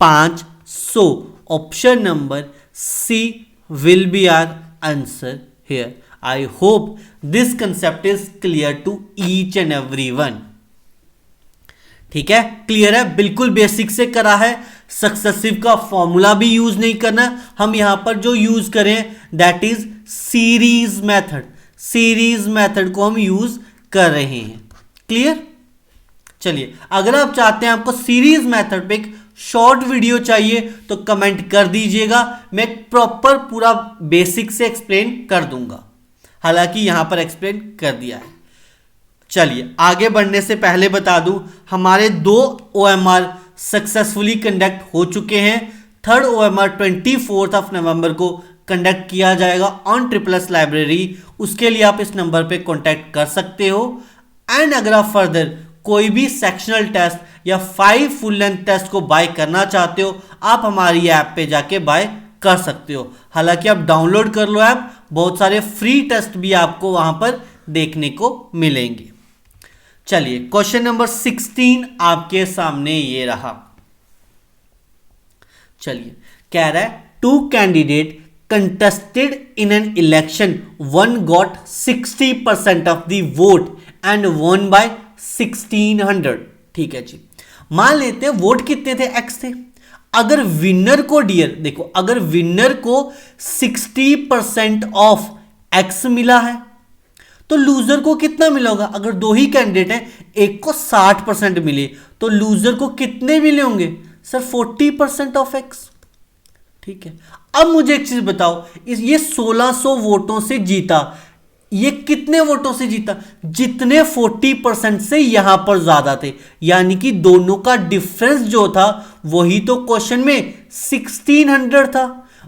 500। Option number C will be our answer here. I hope this concept is clear to each and every one. ठीक है, क्लियर है, बिल्कुल बेसिक से करा है। सक्सेसिव का फॉर्मूला भी यूज नहीं करना, हम यहां पर जो यूज करें that is series method. Series method को हम यूज कर रहे हैं। क्लियर? चलिए, अगर आप चाहते हैं आपको सीरीज मेथड पे एक शॉर्ट वीडियो चाहिए तो कमेंट कर दीजिएगा, मैं प्रॉपर पूरा बेसिक से एक्सप्लेन कर दूंगा। हालांकि यहां पर एक्सप्लेन कर दिया है। चलिए, आगे बढ़ने से पहले बता दूं, हमारे 2 OMR सक्सेसफुली कंडक्ट हो चुके हैं। थर्ड OMR 24 नवंबर को कंडक्ट किया जाएगा ऑन ट्रिपल लाइब्रेरी। उसके लिए आप इस नंबर पे कांटेक्ट कर सकते हो। एंड अगर आप फर्दर कोई भी सेक्शनल टेस्ट या 5 फुल लेंथ टेस्ट को बाय करना चाहते हो, आप हमारी ऐप पे जाके बाय कर सकते हो। हालांकि आप डाउनलोड कर लो ऐप, बहुत सारे फ्री टेस्ट भी आपको वहां पर देखने को मिलेंगे। चलिए, क्वेश्चन नंबर 16 आपके सामने ये रहा। चलिए, कह रहा है 2 candidate contested in an election, one got 60% of the vote and won by 1600। ठीक है जी, मान लेते हैं वोट कितने थे, x थे। अगर विनर को डियर देखो, अगर विनर को 60% ऑफ x मिला है तो लूजर को कितना मिला होगा। अगर 2 ही कैंडिडेट हैं, एक को 60% मिले तो लूजर को कितने मिले होंगे सर, 40% ऑफ x। ठीक है, अब मुझे एक चीज बताओ, ये 1600 वोटों से जीता, ये कितने वोटों से जीता, जितने 40% से यहां पर ज्यादा थे, यानी कि दोनों का डिफरेंस जो था वही तो क्वेश्चन में 1600 था।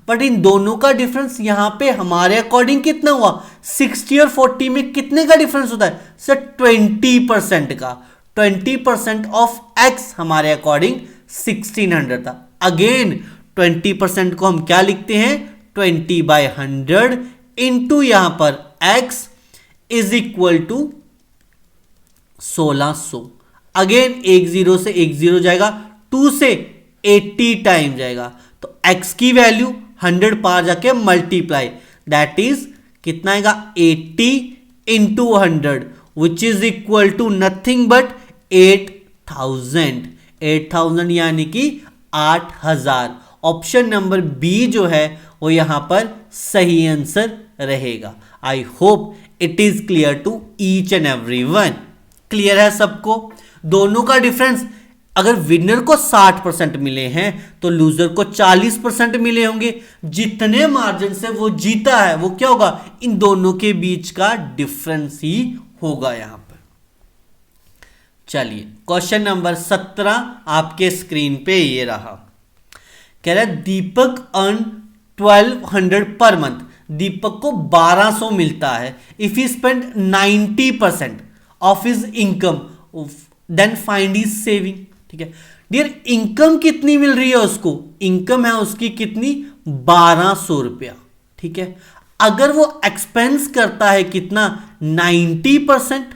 बट इन दोनों का डिफरेंस यहां पे हमारे अकॉर्डिंग कितना हुआ, 60 और 40 में कितने का डिफरेंस होता है सर, 20% का। 20% ऑफ x हमारे अकॉर्डिंग 1600 था। अगेन 20% को हम क्या लिखते हैं, 20/100 इंटू यहां पर x is equal to 1600। Again 1 0 से 1 0 जाएगा, 2 से 80 टाइम जाएगा, तो x की वैल्यू 100 पार जाके मल्टीप्लाई, दैट इज कितना आएगा, 80 into 100 which is equal to nothing but 8000। 8000 यानी कि 8000। ऑप्शन नंबर बी जो है वो यहां पर सही आंसर रहेगा। I hope it is clear to each and everyone. Clear है सबको। दोनों का डिफरेंस, अगर विनर को 60% मिले हैं तो लूजर को 40% मिले होंगे। जितने मार्जिन से वो जीता है वो क्या होगा, इन दोनों के बीच का डिफरेंस ही होगा यहां पर। चलिए, क्वेश्चन नंबर 17 आपके स्क्रीन पे ये रहा। कह रहा है दीपक अर्न 1200 पर मंथ। दीपक को 1200 मिलता है if he spend 90% of his income, then find his saving. ठीक है डियर, इनकम कितनी मिल रही है उसको, इनकम है उसकी कितनी, 1200 रुपया। ठीक है, अगर वो एक्सपेंस करता है कितना, 90%,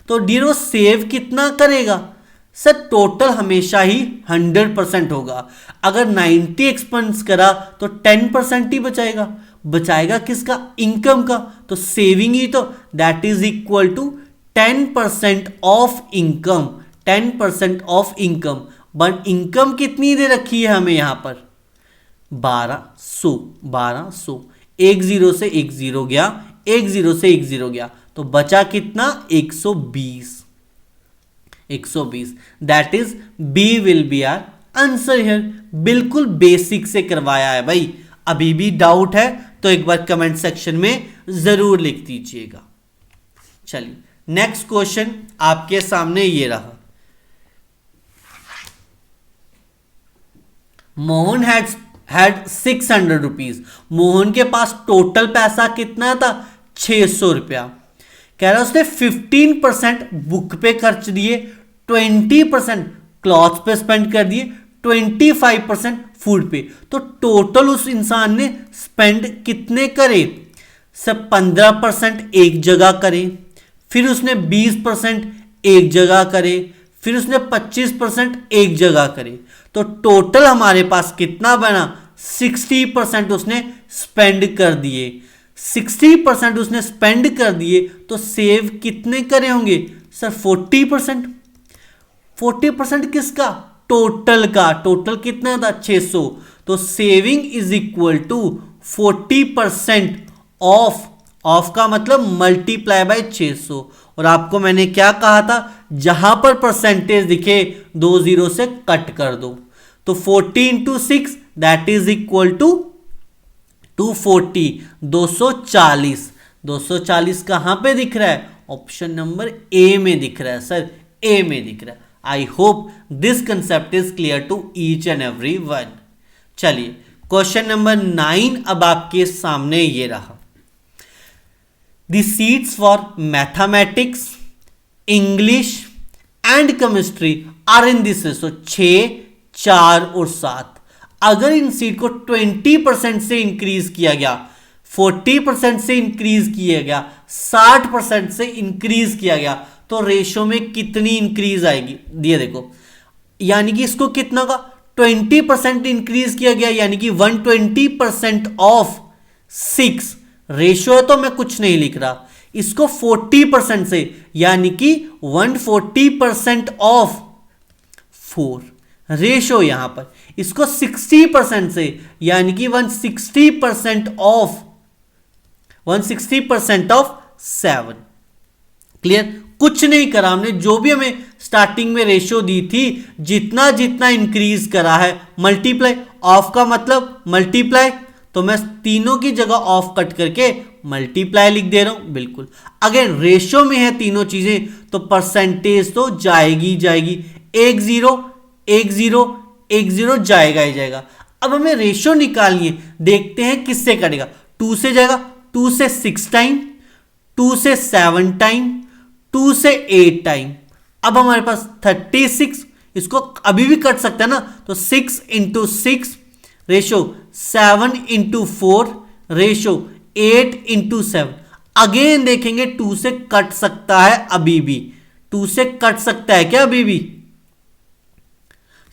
तो डियर वो सेव कितना करेगा सर, टोटल हमेशा ही 100% होगा। अगर 90 एक्सपेंस करा तो 10% ही बचाएगा। बचाएगा किसका, इनकम का, तो सेविंग ही तो, that is equal to 10% of income. 10% of income, but income कितनी दे रखी है हमें यहां पर, 1200। 1200, 1 0 से 1 0 गया, 1 0 से 1 0 गया, तो बचा कितना, 120। 120, that is B will be our answer here. बिल्कुल बेसिक से करवाया है भाई। अभी भी डाउट है तो एक बार कमेंट सेक्शन में जरूर लिख दीजिएगा। चलिए, नेक्स्ट क्वेश्चन आपके सामने ये रहा। Mohan had 600 rupees. मोहन के पास टोटल पैसा कितना था, 600 रुपया। कह रहा उसने 15% बुक पे खर्च दिए, 20% क्लॉथ पे स्पेंड कर दिए, 25% फूड पे। तो टोटल उस इंसान ने स्पेंड कितने करे, सब 15% एक जगह करे, फिर उसने 20% एक जगह करे, फिर उसने 25% एक जगह करे। तो टोटल हमारे पास कितना बना, 60% उसने स्पेंड कर दिए। 60% उसने स्पेंड कर दिए तो सेव कितने करे होंगे सर, 40%। 40% किसका, टोटल का। टोटल कितना था, 600। तो saving is equal to 40% of का मतलब मल्टीप्लाई बाय 600। और आपको मैंने क्या कहा था, जहां पर परसेंटेज दिखे 2 जीरो से कट कर दो। तो 40 into 6 that is equal to 240, 240। 240 कहां पे दिख रहा है, ऑप्शन नंबर ए में दिख रहा है सर, ए में दिख रहा है। I hope this concept is clear to each and every one. चलिए क्वेश्चन नंबर 9 अब आपके सामने ये रहा। The seats for mathematics, English and chemistry are in this ratio 6, 4 और 7। अगर इन सीट को 20% से इंक्रीज किया गया, 40% से इंक्रीज किया गया, 60% से इंक्रीज किया गया, तो रेशो में कितनी इंक्रीज आएगी, दिए देखो। यानी कि इसको कितना का 20% इंक्रीज किया गया, यानी कि 120% ऑफ 6। रेशियो है तो मैं कुछ नहीं लिख रहा। इसको 40% से, यानी कि 140% ऑफ 4 रेशियो यहां पर। इसको 60% से, यानी कि 160% ऑफ 7। क्लियर, कुछ नहीं करा हमने, जो भी हमें स्टार्टिंग में रेशियो दी थी, जितना जितना इंक्रीज करा है मल्टीप्लाई। ऑफ का मतलब मल्टीप्लाई, तो मैं तीनों की जगह ऑफ कट करके मल्टीप्लाई लिख दे रहा हूं। बिल्कुल, अगर रेशियो में है तीनों चीजें तो परसेंटेज तो जाएगी जाएगी। 1 0 1 0 1 0 जाएगा ही जाएगा। अब हमें रेशियो निकालनी है, देखते हैं किससे कटेगा। 2 से जाएगा, 2 से 6 टाइम, 2 से 7 टाइम, 2 से 8 टाइम। अब हमारे पास 36, इसको अभी भी कट सकता है ना, तो 6 into 6 ratio 7 into 4 ratio 8 into 7। Again देखेंगे 2 से कट सकता है, अभी भी 2 से कट सकता है क्या अभी भी,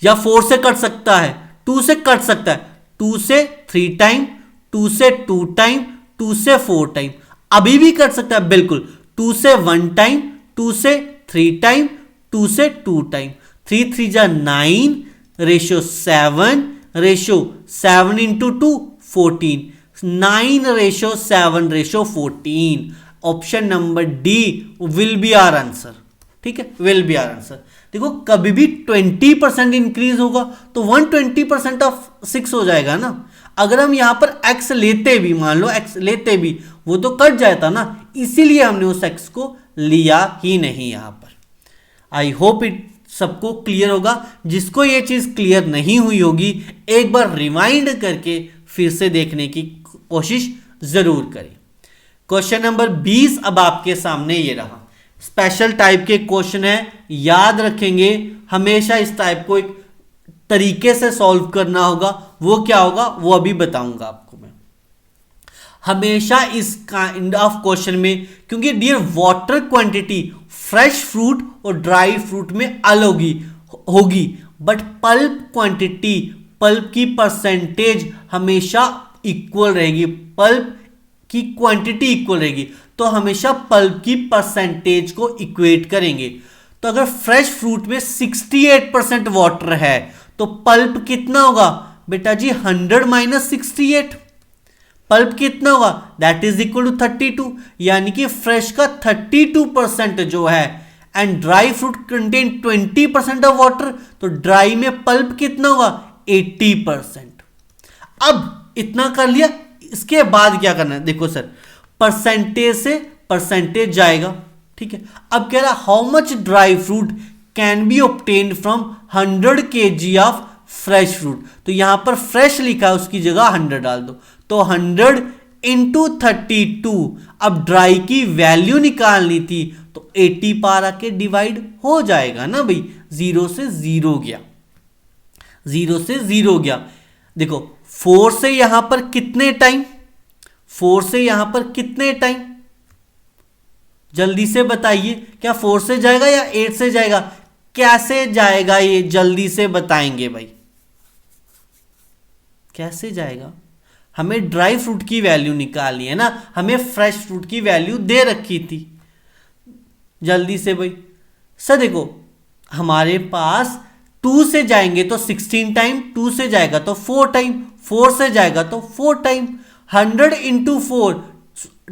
या 4 से कट सकता है, 2 से कट सकता है। 2 से 3 टाइम, 2 से 2 टाइम, 2 से 4 टाइम, अभी भी कट सकता है बिल्कुल। 2 से 1 टाइम, 2 से 3 टाइम, 2 से 2 टाइम। 3 3 जा 9 ratio 7 ratio 7 into 2 14, 9 ratio 7 ratio 14। Option number D will be our answer. ठीक है, विल बी आर आंसर। देखो कभी भी 20% इंक्रीज होगा तो 120% ऑफ 6 हो जाएगा ना। अगर हम यहां पर x लेते भी, मान लो x लेते भी, वो तो कट जाता ना, इसीलिए हमने उस x को लिया ही नहीं यहां पर। आई होप इट सबको क्लियर होगा। जिसको ये चीज क्लियर नहीं हुई होगी, एक बार रिमाइंड करके फिर से देखने की कोशिश जरूर करें। क्वेश्चन नंबर 20 अब आपके सामने ये रहा। स्पेशल टाइप के क्वेश्चन है, याद रखेंगे हमेशा इस टाइप को एक तरीके से सॉल्व करना होगा। वो क्या होगा वो अभी बताऊंगा आपको मैं। हमेशा इस काइंड ऑफ क्वेश्चन में, क्योंकि dear water quantity fresh fruit और ड्राई फ्रूट में अलग होगी, बट पल्प क्वांटिटी, पल्प की परसेंटेज हमेशा इक्वल रहेगी, पल्प की क्वांटिटी इक्वल रहेगी। तो हमेशा पल्प की परसेंटेज को इक्वेट करेंगे। तो अगर फ्रेश फ्रूट में 68% वाटर है तो पल्प कितना होगा बेटा जी, 100 माइनस 68, पल्प कितना होगा, दैट इज इक्वल टू 32। यानी कि फ्रेश का 32% जो है, and dry fruit contain 20% of water, तो ड्राई में पल्प कितना होगा 80%। अब इतना कर लिया, इसके बाद क्या करना है, देखो सर परसेंटेज से परसेंटेज जाएगा, ठीक है। अब कह रहा how much dry fruit can be obtained from 100 kg of fresh fruit. तो यहां पर फ्रेश लिखा है, उसकी जगह 100 डाल दो, तो 100 इंटू 32। अब ड्राई की वैल्यू निकालनी थी तो 80 पार आके डिवाइड हो जाएगा ना भाई, 0 से 0 गया, 0 से 0 गया। देखो 4 से यहां पर कितने टाइम, 4 से यहां पर कितने टाइम, जल्दी से बताइए, क्या 4 से जाएगा या 8 से जाएगा, कैसे जाएगा ये जल्दी से बताएंगे भाई, कैसे जाएगा। हमें ड्राई फ्रूट की वैल्यू निकालनी है ना, हमें फ्रेश फ्रूट की वैल्यू दे रखी थी, जल्दी से भाई। सर देखो हमारे पास 2 से जाएंगे तो 16 टाइम, 2 से जाएगा तो 4 टाइम, 4 से जाएगा तो 4 टाइम, 100 इंटू 4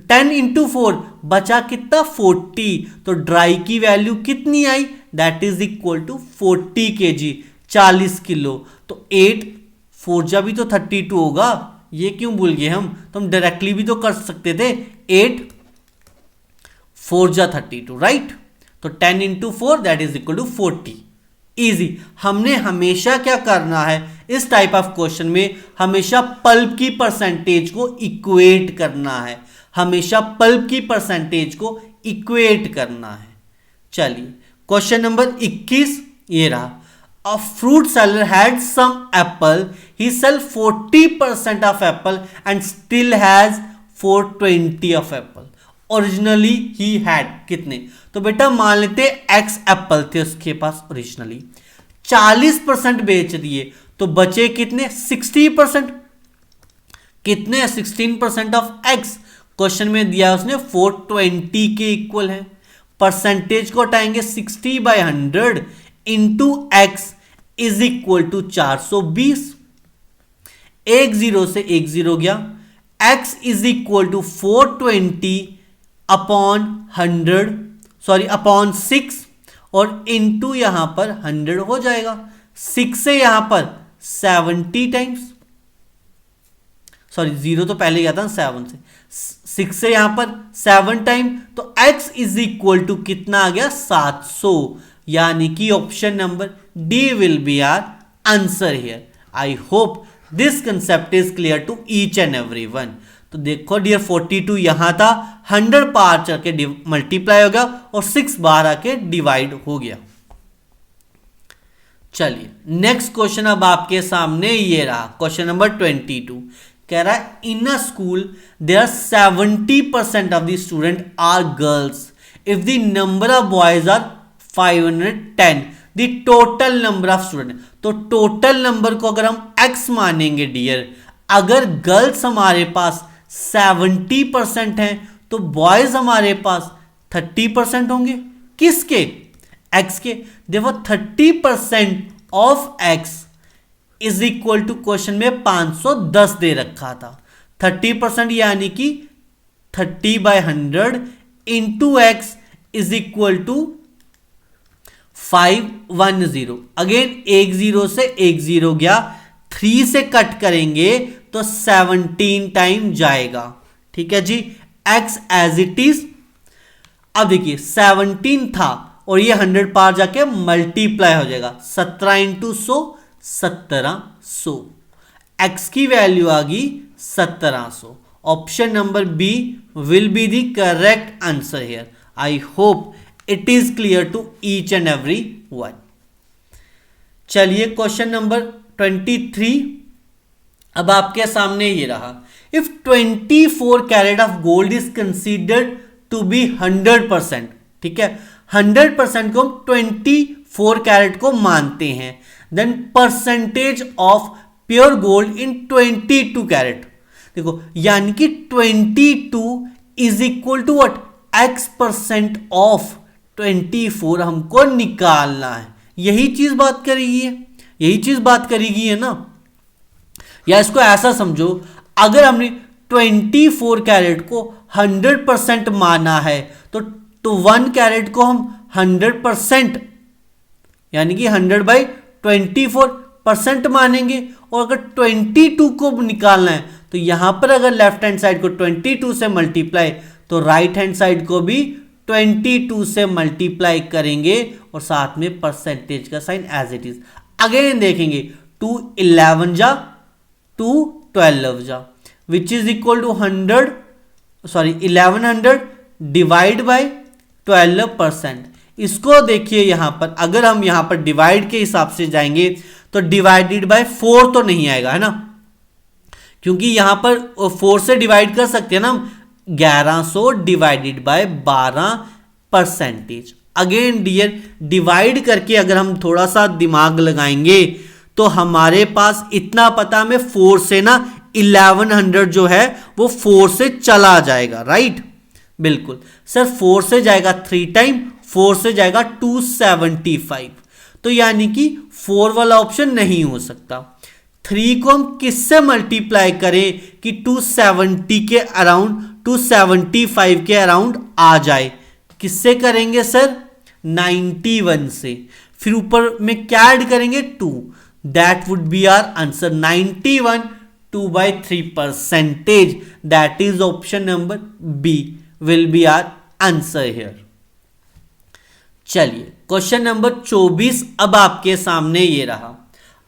10 इंटू 4 बचा कितना 40, तो ड्राई की वैल्यू कितनी आई, that is equal to 40 kg, 40 kilo. तो 8 4 जा भी तो 32 होगा, ये क्यों भूल गए हम, तो हम डायरेक्टली भी तो कर सकते थे, 8 4 जा 32, राइट। तो 10 into 4 that is equal to 40, easy. हमने हमेशा क्या करना है इस टाइप ऑफ क्वेश्चन में, हमेशा पल्प की परसेंटेज को इक्वेट करना है, हमेशा पल्प की परसेंटेज को इक्वेट करना है। चलिए क्वेश्चन नंबर 21 ये रहा, a fruit seller had some apple, he sell 40% of apple and still has 420 of apple. Originally he had कितने, तो बेटा मान लेते एक्स एप्पल थे उसके पास ओरिजिनली, 40% बेच दिए, तो बचे कितने 60%, कितने 16% ऑफ एक्स। क्वेश्चन में दिया उसने 420 के इक्वल है, परसेंटेज को हटाएंगे 60/100 into x is equal to 420, एक जीरो से एक जीरो गया, x is equal to 420 upon 100 sorry upon 6 और इनटू यहां पर 100 हो जाएगा, 6 से यहां पर 70 टाइम्स, सॉरी जीरो तो पहले गया था 7 से, 6 से यहां पर 7 टाइम, तो x इज इक्वल टू कितना आ गया 700, यानी कि option number D will be our answer here. I hope this concept is clear to each and every one. तो देखो डियर 42 यहां था, 100 पार चल के मल्टीप्लाई हो गया और 6 बार आके डिवाइड हो गया। चलिए नेक्स्ट क्वेश्चन अब आपके सामने ये रहा, क्वेश्चन नंबर 22 कह रहा है, in a school there 70% of the student are girls, if the number of boys are 510, the total number of student. तो टोटल नंबर को अगर हम x मानेंगे डियर, अगर गर्ल्स हमारे पास 70% हैं तो बॉयज हमारे पास 30% होंगे, किसके, x के। देखो 30% of x is equal to question में 510 दे रखा था, 30% यानी कि 30/100 into x is equal to 510। Again एक जीरो से एक जीरो गया, 3 से कट करेंगे तो 17 टाइम जाएगा, ठीक है जी, x एज इट इज। अब देखिए 17 था और ये 100 पार जाके मल्टीप्लाई हो जाएगा, 17 इंटू 100 1700, x की वैल्यू आ गई 1700। Option number B will be the correct answer here. I hope it is clear to each and every one. चलिए क्वेश्चन नंबर 23 अब आपके सामने ये रहा, if 24 carat of gold is considered to be 100%, ठीक है, 100% को हम 24 कैरेट को मानते हैं, then percentage of pure gold in 22 carat. देखो यानी कि 22 is equal to what, x% of 24 हमको निकालना है। यही चीज बात करेगी है, यही चीज बात करेगी है ना। या इसको ऐसा समझो, अगर हमने 24 कैरेट को 100% माना है तो 1 कैरेट को हम 100% यानी कि 100/24% मानेंगे, और अगर 22 को निकालना है तो यहां पर अगर लेफ्ट हैंड साइड को 22 से मल्टीप्लाई तो राइट हैंड साइड को भी 22 से मल्टीप्लाई करेंगे और साथ में परसेंटेज का sign as it is. Again देखेंगे 2 11 जा 2 12 जा which is equal to 1100 divide by 12%। इसको देखिए यहां पर, अगर हम यहां पर डिवाइड के हिसाब से जाएंगे तो डिवाइडेड बाय 4 तो नहीं आएगा, है ना, क्योंकि यहां पर 4 से डिवाइड कर सकते हैं ना हम, 1100 divided by 12%। Again dear divide करके अगर हम थोड़ा सा दिमाग लगाएंगे तो हमारे पास इतना पता हमें 4 से ना 1100 जो है वो 4 से चला जाएगा, राइट, बिल्कुल सर 4 से जाएगा 3 टाइम, 4 से जाएगा 275, तो यानी कि 4 वाला ऑप्शन नहीं हो सकता। 3 को हम किससे मल्टीप्लाई करें कि 270 के अराउंड टू 75 के अराउंड आ जाए। किससे करेंगे सर? 91 से। फिर ऊपर में क्या ऐड करेंगे? 2। That would be our answer. 91 2/3%, that is option number B will be our answer here. चलिए क्वेश्चन नंबर 24 अब आपके सामने ये रहा।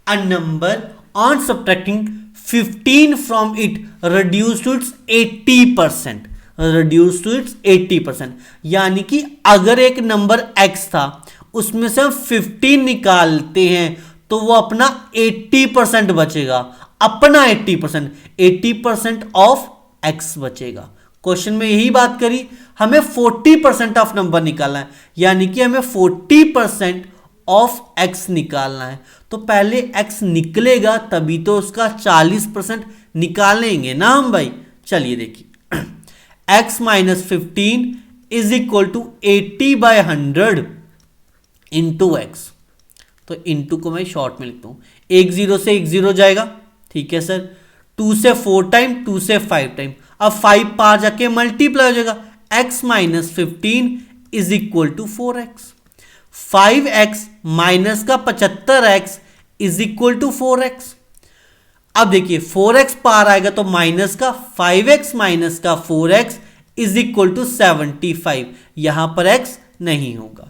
A number on subtracting 15 from it reduce to its 80%, reduce to its 80%, यानी कि अगर एक नंबर x था उसमें से हम 15 निकालते हैं तो वो अपना 80% बचेगा, अपना 80%, 80% ऑफ x बचेगा। क्वेश्चन में यही बात करी, हमें 40% ऑफ नंबर निकालना है, यानी कि हमें 40% ऑफ x निकालना है। तो पहले x निकलेगा तभी तो उसका 40% निकालेंगे ना हम भाई। चलिए देखिए, x minus 15 is equal to 80/100 into x. तो इंटू को मैं शॉर्ट में लिखता हूं, 1 0 से 1 0 जाएगा, ठीक है सर। 2 से 4 टाइम, 2 से 5 टाइम, अब 5 पार जाके मल्टीप्लाई हो जाएगा। x minus 15 is equal to 4x। 5x minus का 75x is equal to 4x। अब देखिए 4x पार आएगा तो माइनस का 5x माइनस का 4x इज इक्वल टू 75। यहां पर x नहीं होगा,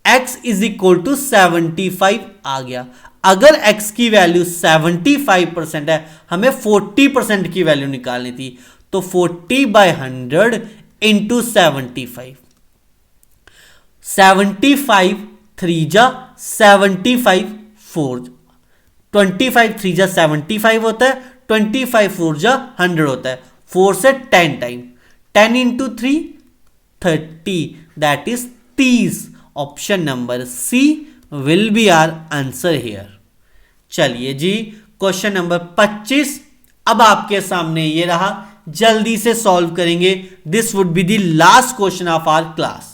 x इज इक्वल टू 75 आ गया। अगर x की वैल्यू 75% है, हमें 40% की वैल्यू निकालनी थी, तो 40/100 इंटू 75। 75 3 जा 75 4, 25 3 जा 75 होता है, 25 4 जा 100 होता है, 4 से 10 time, 10 into 3 30, that is 30। Option number C will be our answer here. चलिए जी क्वेश्चन नंबर 25 अब आपके सामने ये रहा, जल्दी से सॉल्व करेंगे। This would be the last question of our class.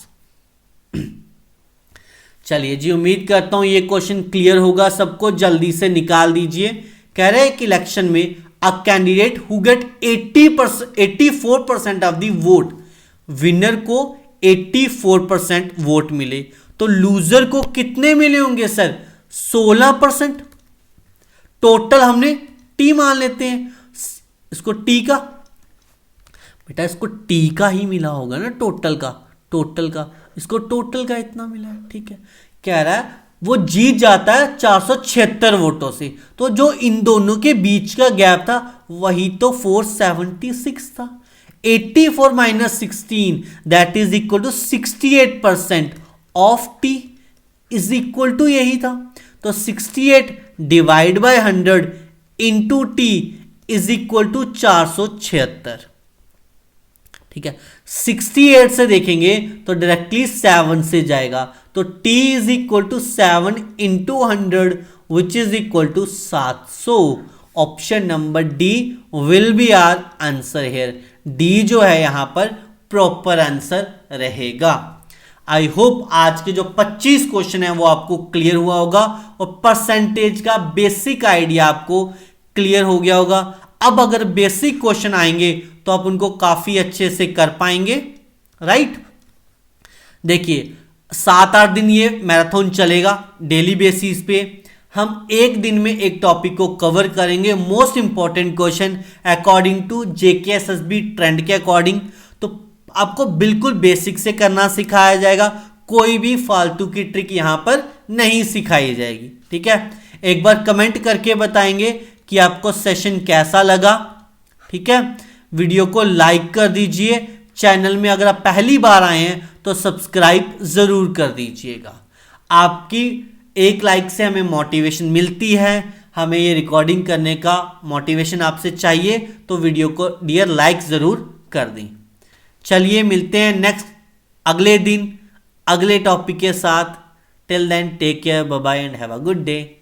चलिए जी, उम्मीद करता हूं ये क्वेश्चन क्लियर होगा सबको, जल्दी से निकाल दीजिए। कह रहे हैं कि इलेक्शन में a candidate who get 84% of the vote, winner को 84% वोट मिले, तो लूजर को कितने मिले होंगे सर? 16%। टोटल हमने टी मान लेते हैं, इसको टी का, बेटा इसको टी का ही मिला होगा ना, टोटल का, इसको टोटल का इतना मिला है, ठीक है। कह रहा है वो जीत जाता है 476 वोटों से, तो जो इन दोनों के बीच का गैप था वही तो 476 था। 84 minus 16 that is equal to 68% of T is equal to यही था। तो 68 divide by 100 into T is equal to 476, ठीक है। 68 से देखेंगे तो डायरेक्टली 7 से जाएगा, तो t is equal to 7 into 100 which is equal to 700। Option number D will be our answer here. D जो है यहां पर प्रॉपर आंसर रहेगा। आई होप आज के जो 25 क्वेश्चन है वो आपको क्लियर हुआ होगा और परसेंटेज का बेसिक आइडिया आपको क्लियर हो गया होगा। अब अगर बेसिक क्वेश्चन आएंगे तो आप उनको काफी अच्छे से कर पाएंगे, राइट। देखिए 7-8 दिन ये मैराथन चलेगा, डेली बेसिस पे हम एक दिन में एक टॉपिक को कवर करेंगे। Most important question according to JKSSB trend के अकॉर्डिंग, तो आपको बिल्कुल बेसिक से करना सिखाया जाएगा, कोई भी फालतू की ट्रिक यहां पर नहीं सिखाई जाएगी, ठीक है। एक बार कमेंट करके बताएंगे कि आपको सेशन कैसा लगा, ठीक है। वीडियो को लाइक कर दीजिए, चैनल में अगर आप पहली बार आए हैं तो सब्सक्राइब जरूर कर दीजिएगा। आपकी एक लाइक से हमें मोटिवेशन मिलती है, हमें ये रिकॉर्डिंग करने का मोटिवेशन आपसे चाहिए, तो वीडियो को डियर लाइक जरूर कर दें। चलिए मिलते हैं नेक्स्ट अगले दिन अगले टॉपिक के साथ। Till then take care, bye bye and have a good day.